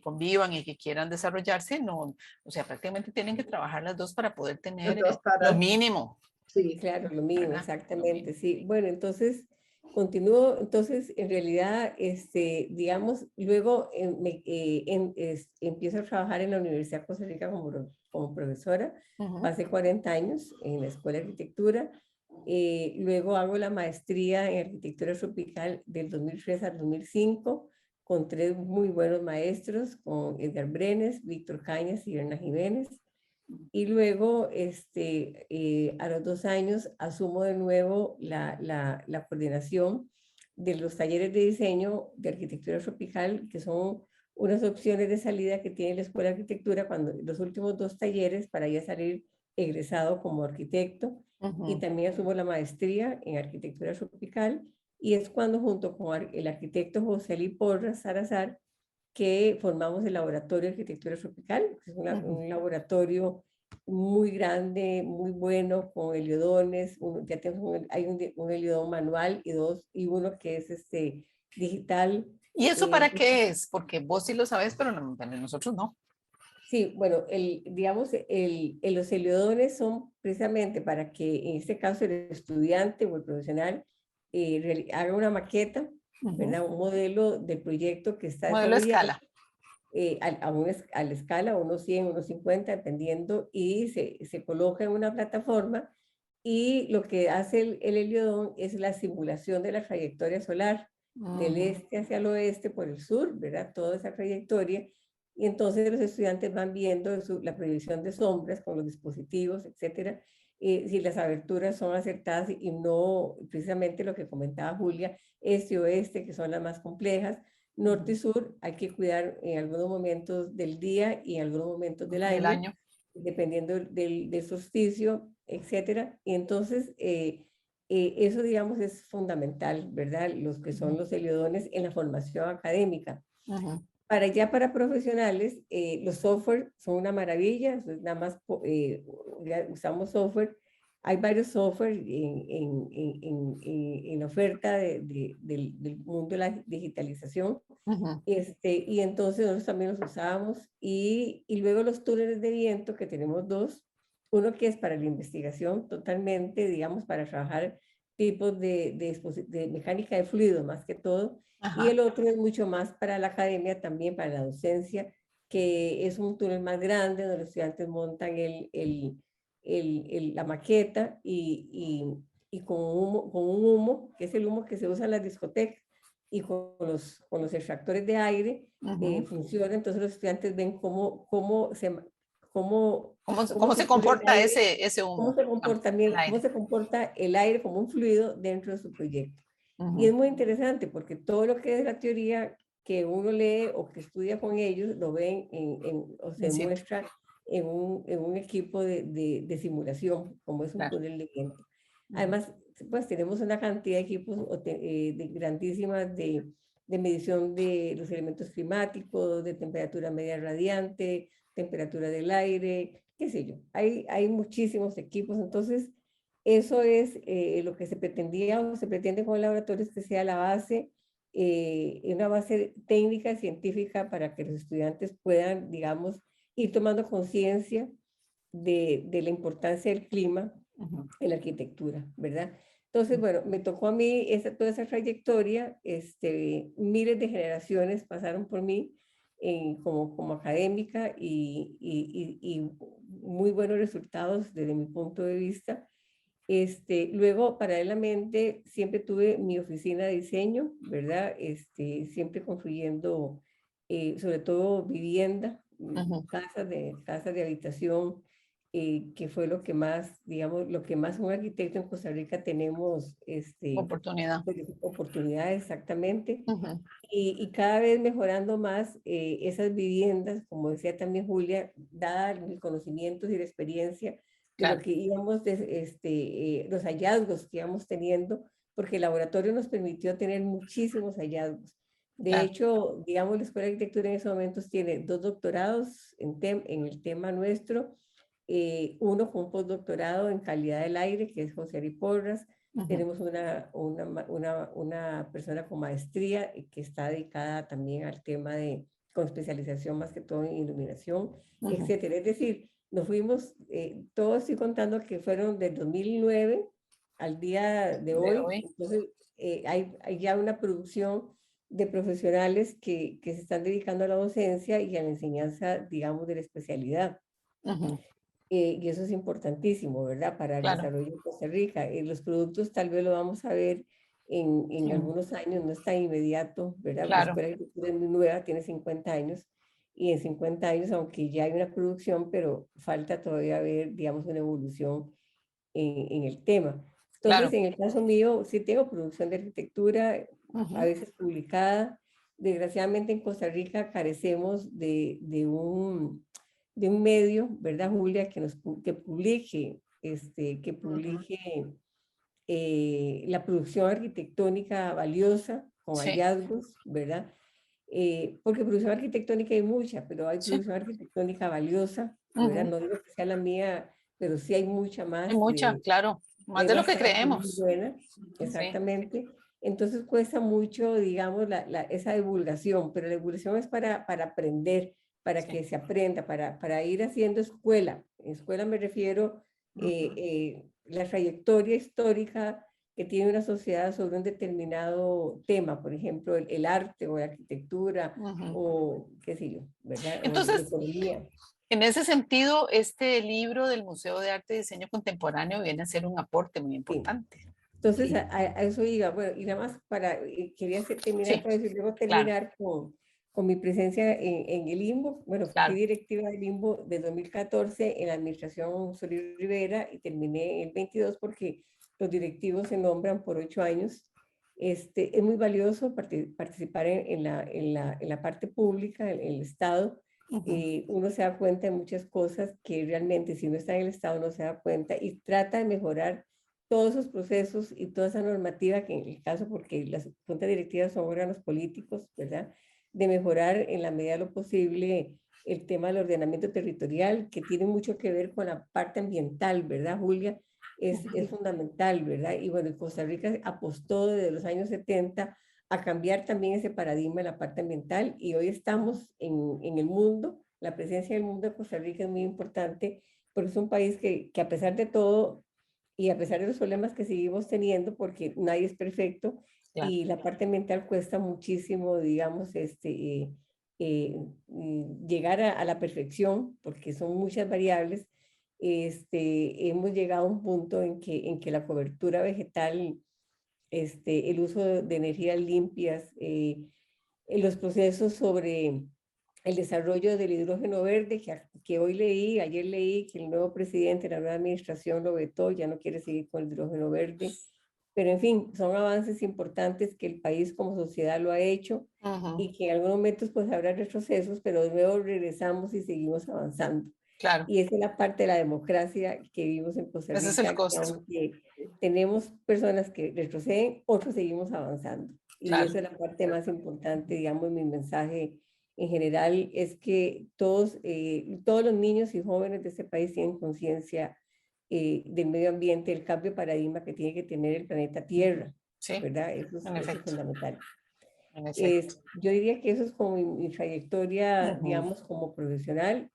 convivan y que quieran desarrollarse, no, o sea, prácticamente tienen que trabajar las dos para poder los tener dos lo para, mínimo, sí, claro, lo mismo, ¿verdad? Lo exactamente, mínimo. sí. Bueno, entonces, continúo, entonces, en realidad, digamos, luego empiezo a trabajar en la Universidad de Costa Rica como profesora, Ujú, pasé 40 años en la Escuela de Arquitectura, luego hago la maestría en Arquitectura Tropical del 2003 al 2005, con tres muy buenos maestros, con Edgar Brenes, Víctor Cañas y Berna Jiménez. Y luego, a los 2 años, asumo de nuevo la coordinación de los talleres de diseño de arquitectura tropical, que son unas opciones de salida que tiene la Escuela de Arquitectura cuando los últimos 2 talleres para ya salir egresado como arquitecto. Y ujú. también asumo la maestría en arquitectura tropical. Y es cuando junto con el arquitecto José Eli Porras Salazar, que formamos el Laboratorio de Arquitectura Tropical, que es Ujú. un laboratorio muy grande, muy bueno, con heliodones. Ya tenemos hay un heliodón manual y uno que es digital. ¿Y eso Eh, para qué es? Porque vos sí lo sabes, pero bueno, nosotros no. sí, bueno, digamos, los heliodones son precisamente para que en este caso el estudiante o el profesional haga una maqueta, Ujú. ¿verdad? Un modelo del proyecto que está Modelo a desarrollando escala. a la escala, unos 100, unos 50, dependiendo, y se coloca en una plataforma y lo que hace el heliodón es la simulación de la trayectoria solar del Ujú, este hacia el oeste por el sur, ¿verdad? Toda esa trayectoria. Y entonces los estudiantes van viendo la proyección de sombras con los dispositivos, etcétera, si las aberturas son acertadas y no precisamente lo que comentaba Julia, este oeste, que son las más complejas, norte y ujú. sur, hay que cuidar en algunos momentos del día y en algunos momentos del Del año, año. dependiendo del solsticio, etcétera. Y entonces, eso, digamos, es fundamental, ¿verdad? Los que son Ujú, los heliodones en la formación académica. ujú, Para profesionales, los software son una maravilla, nada más usamos software. Hay varios software en oferta del mundo de la digitalización. ujú, Y entonces nosotros también los usamos. Y luego los túneles de viento, que tenemos dos. Uno que es para la investigación totalmente, digamos, para trabajar tipos de mecánica de fluidos más que todo. Y ajá. el otro es mucho más para la academia, también para la docencia, que es un túnel más grande donde los estudiantes montan la maqueta y con un humo, que es el humo que se usa en las discotecas, y con los extractores de aire Ujú. funciona. Entonces los estudiantes ven cómo, cómo ¿Cómo se circula el comporta aire, ese humo, digamos, el cómo aire? se comporta el aire como un fluido dentro de su proyecto. Y es Ujú, muy interesante porque todo lo que es la teoría que uno lee o que estudia con ellos lo ven o se in situ, muestra en un equipo de simulación, como es un claro. túnel de viento. Ujú, Además, pues tenemos una cantidad de equipos grandísimas de medición de los elementos climáticos, de temperatura media radiante, temperatura del aire, qué sé yo. Hay muchísimos equipos, entonces eso es lo que se pretendía o se pretende con el laboratorio, es que sea la base, una base técnica, científica, para que los estudiantes puedan, digamos, ir tomando conciencia de la importancia del clima ujú. en la arquitectura, ¿verdad? Entonces, bueno, me tocó a mí toda esa trayectoria, miles de generaciones pasaron por mí como académica y muy buenos resultados desde mi punto de vista. Luego, paralelamente, siempre tuve mi oficina de diseño, ¿verdad? Siempre construyendo, sobre todo vivienda, Ujú. casas de habitación, que fue lo que más, digamos, lo que más un arquitecto en Costa Rica tenemos, Oportunidad. pues, oportunidades exactamente. Ujú, Y cada vez mejorando más esas viviendas, como decía también Julia, dada mis conocimientos y la experiencia de lo claro, que íbamos, los hallazgos que íbamos teniendo, porque el laboratorio nos permitió tener muchísimos hallazgos. De claro. hecho, digamos, la Escuela de Arquitectura en esos momentos tiene 2 doctorados en el tema nuestro, uno con un postdoctorado en calidad del aire, que es José Ari Porras. Ujú, Tenemos una persona con maestría que está dedicada también al tema con especialización más que todo en iluminación, ujú. etcétera. Es decir, nos fuimos, todos estoy contando que fueron del 2009 al día de De hoy. hoy. Entonces, hay ya una producción de profesionales que se están dedicando a la docencia y a la enseñanza, digamos, de la especialidad. Ujú, Y eso es importantísimo, ¿verdad? Para el claro, desarrollo de Costa Rica. Los productos tal vez lo vamos a ver en mm, algunos años, no es tan inmediato, ¿verdad? La claro, Escuela de Agricultura es muy nueva, tiene 50 años, y en 50 años, aunque ya hay una producción, pero falta todavía ver, digamos, una evolución en el tema. Entonces, claro. en el caso mío, sí tengo producción de arquitectura, a Ujú, veces publicada. Desgraciadamente en Costa Rica carecemos de un medio, ¿verdad, Julia? Que publique, que ujú. publique la producción arquitectónica valiosa, con Sí, hallazgos, ¿verdad? Porque producción arquitectónica hay mucha, pero hay sí. producción arquitectónica valiosa, ¿verdad? Ujú. No digo que sea la mía, pero sí hay mucha Hay más, mucha, claro. Más hay de lo que bastante muy creemos. buena, Sí, exactamente. Entonces cuesta mucho, digamos, esa divulgación, pero la divulgación es para aprender, para sí. que se aprenda, para ir haciendo escuela. En escuela me refiero Ujú, la trayectoria histórica que tiene una sociedad sobre un determinado tema, por ejemplo, el arte o la arquitectura ujú. o qué sé yo, ¿verdad? O la Entonces, economía. en ese sentido, este libro del Museo de Arte y Diseño Contemporáneo viene a ser un aporte muy Sí. importante. Entonces, Sí, a eso iba. Bueno, y nada más quería terminar sí, con eso y luego claro, terminar con mi presencia en el Limbo. Bueno, fui claro. directiva del Limbo de 2014 en la administración Solís Rivera y terminé en el 22 porque los directivos se nombran por 8 años. Es muy valioso participar en la parte pública, en el Estado. Ujú, Uno se da cuenta de muchas cosas que realmente si no está en el Estado no se da cuenta y trata de mejorar todos esos procesos y toda esa normativa, que en el caso, porque las juntas directivas son órganos políticos, ¿verdad? De mejorar en la medida de lo posible el tema del ordenamiento territorial, que tiene mucho que ver con la parte ambiental, ¿verdad, Julia? Es ujú. fundamental, ¿verdad? Y bueno, Costa Rica apostó desde los años 70 a cambiar también ese paradigma en la parte ambiental y hoy estamos en el mundo, la presencia del mundo de Costa Rica es muy importante porque es un país que a pesar de todo y a pesar de los problemas que seguimos teniendo, porque nadie es perfecto Claro. y la parte mental cuesta muchísimo, digamos, llegar a la perfección, porque son muchas variables, hemos llegado a un punto en que la cobertura vegetal, el uso de energías limpias, los procesos sobre el desarrollo del hidrógeno verde, que hoy leí, ayer leí que el nuevo presidente de la nueva administración lo vetó, ya no quiere seguir con el hidrógeno verde. Pero en fin, son avances importantes que el país como sociedad lo ha hecho Ujú, y que en algunos momentos pues habrá retrocesos, pero de nuevo regresamos y seguimos avanzando. claro. Y esa es la parte de la democracia que vivimos en Costa Ese es el Rica, que costo. aunque tenemos personas que retroceden, otros seguimos avanzando. Y Claro. esa es la parte más importante, digamos, mi mensaje en general es que todos los niños y jóvenes de este país tienen conciencia del medio ambiente, el cambio de paradigma que tiene que tener el planeta Tierra, Sí, ¿verdad? Eso es efecto. fundamental. En efecto. Yo diría que eso es como mi trayectoria, Ujú, digamos, como profesional,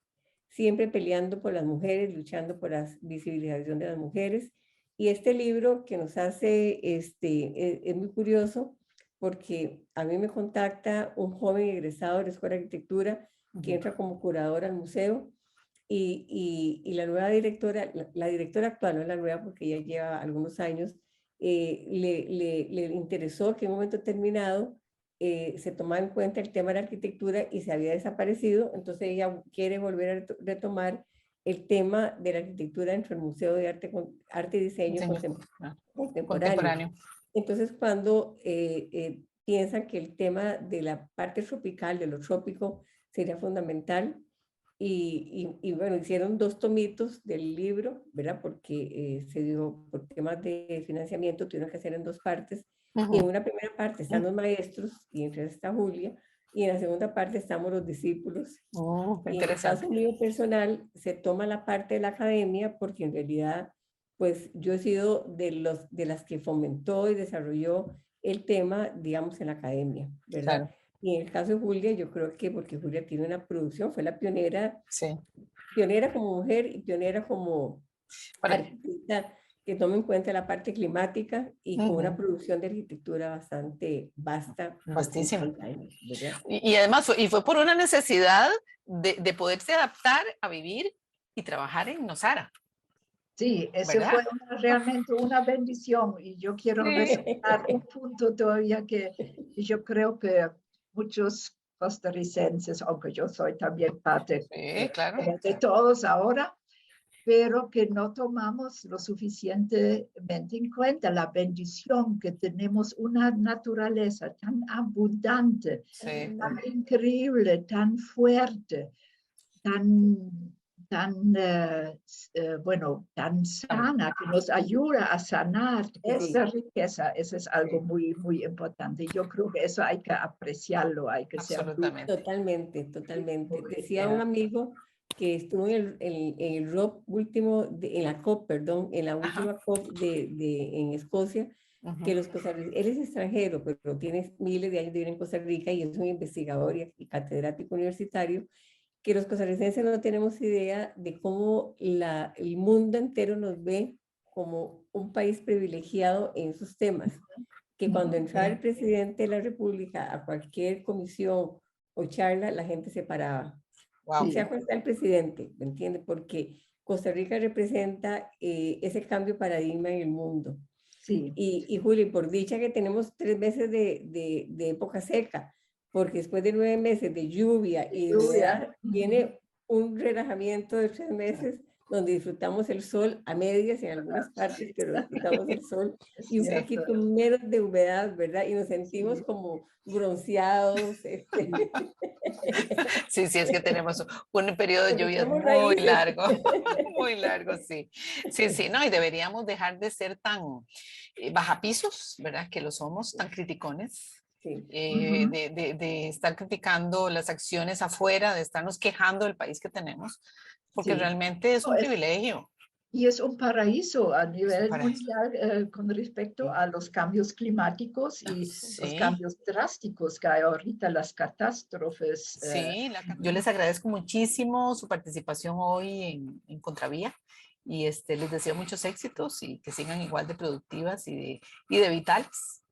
siempre peleando por las mujeres, luchando por la visibilización de las mujeres. Y este libro que nos hace, es muy curioso porque a mí me contacta un joven egresado de la Escuela de Arquitectura que ujú. entra como curador al museo y la nueva directora, la directora actual, no es la nueva porque ya lleva algunos años, le interesó que en un momento determinado se tomaba en cuenta el tema de la arquitectura y se había desaparecido, entonces ella quiere volver a retomar el tema de la arquitectura dentro del Museo de Arte y Diseño Diseño Contemporáneo. contemporáneo. Entonces, cuando piensan que el tema de la parte tropical, de lo trópico, sería fundamental, y bueno, hicieron 2 tomitos del libro, ¿verdad? Porque se dio, por temas de financiamiento, tuvieron que hacer en 2 partes. Y en una primera parte están los maestros, y entre está Julia, y en la segunda parte estamos los discípulos. Qué Y en el interesante. caso mío personal, se toma la parte de la academia, porque en realidad, pues yo he sido de las que fomentó y desarrolló el tema, digamos, en la academia, ¿verdad? Claro, Y en el caso de Julia, yo creo que porque Julia tiene una producción, fue la pionera, sí. pionera como mujer y pionera como Bueno, arquitecta, que toma en cuenta la parte climática y con una ujú, producción de arquitectura bastante vasta por vastísimo. 50 años, ¿verdad? Y además fue por una necesidad de poderse adaptar a vivir y trabajar en Nosara, Sí, ese ¿verdad? fue realmente una bendición y yo quiero Sí, resaltar un punto todavía que yo creo que muchos costarricenses, aunque yo soy también parte sí, claro. como de todos ahora, pero que no tomamos lo suficientemente en cuenta la bendición que tenemos una naturaleza tan abundante, Sí, tan increíble, tan fuerte, tan, bueno, tan sana, que nos ayuda a sanar esa Sí, riqueza. Eso es algo sí, muy, muy importante. Yo creo que eso hay que apreciarlo, hay que ser muy, absolutamente. totalmente, totalmente. muy, Decía un amigo que estuvo en el ROP último, en la COP, perdón, en la Ajá. última COP en Escocia, que Ujú. los costarricenses, él es extranjero, pero tiene miles de años de vivir en Costa Rica y es un investigador y catedrático universitario, que los costarricenses no tenemos idea de cómo el mundo entero nos ve como un país privilegiado en sus temas, que cuando entraba el presidente de la República a cualquier comisión o charla, la gente se paraba. Wow. Sea cual sea el presidente, ¿me entiende? Porque Costa Rica representa ese cambio de paradigma en el mundo. sí, Y Juli, por dicha que tenemos 3 meses de época seca, porque después de 9 meses de lluvia y de lluvia. humedad, viene un relajamiento de 3 meses donde disfrutamos el sol a medias en algunas partes, pero disfrutamos el sol Es y un cierto. poquito menos de humedad, ¿verdad? Y nos sentimos Sí, como bronceados, Sí, sí, es que tenemos un periodo de porque lluvias echamos muy raíces. largo, muy largo, sí. Sí, sí, no, y deberíamos dejar de ser tan bajapisos, ¿verdad? Que lo somos, tan criticones, Sí, de estar criticando las acciones afuera, de estarnos quejando del país que tenemos, porque sí. realmente es no, un privilegio. y es un paraíso a Es un nivel paraíso. mundial con respecto Sí. a los cambios climáticos y los Sí. cambios drásticos que hay ahorita, las catástrofes. Sí, yo les agradezco muchísimo su participación hoy en Contravía y les deseo muchos éxitos y que sigan igual de productivas y de vitales.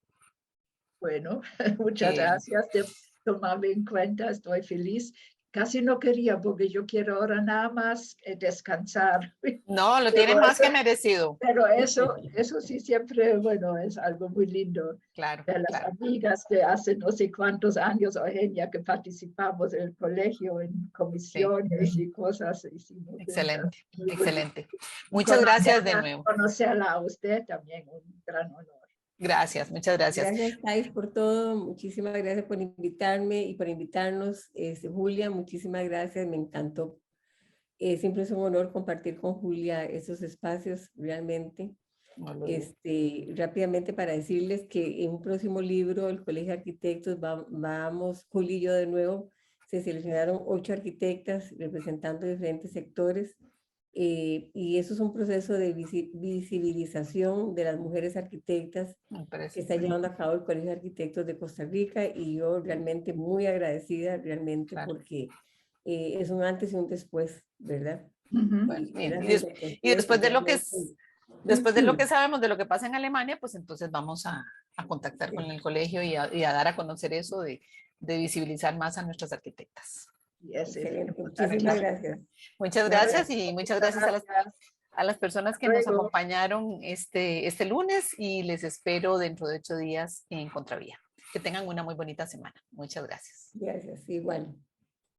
Bueno, muchas Que gracias de tomarme en cuenta, estoy feliz. Casi no quería porque yo quiero ahora nada más descansar. no, lo Pero tienen más eso, que merecido. pero eso sí siempre, bueno, es algo muy lindo. Claro, De las claro. amigas de hace no sé cuántos años, Eugenia, que participamos en el colegio, en Sí, comisiones y cosas, hicimos juntas. excelente, Muy bonito. excelente. Y Muchas gracias de nuevo. conocerla a usted también, un gran honor. Gracias, muchas gracias. Gracias, Thais, por todo. Muchísimas gracias por invitarme y por invitarnos. Julia, muchísimas gracias. Me encantó. Siempre es un honor compartir con Julia esos espacios realmente. No lo dudo. Rápidamente para decirles que en un próximo libro, el Colegio de Arquitectos, vamos, Julia y yo de nuevo, se seleccionaron 8 arquitectas representando diferentes sectores. Y eso es un proceso de visibilización de las mujeres arquitectas Me que parece. está llevando a cabo el Colegio de Arquitectos de Costa Rica y yo realmente muy agradecida realmente Claro. porque es un antes y un después, ¿verdad? Bueno, Y bien. gracias a Y ustedes después que de lo que realmente... es, después de lo que sabemos de lo que pasa en Alemania, pues entonces vamos a contactar con el colegio y a dar a conocer eso de visibilizar más a nuestras arquitectas. Y ese es Excelente, muchísimas importantísimo. gracias. Muchas Bueno, gracias y muchas muchas gracias gracias. a las personas Hasta que nos luego. acompañaron este lunes y les espero dentro de 8 días en Contravía. Que tengan una muy bonita semana. Muchas gracias. Gracias, igual.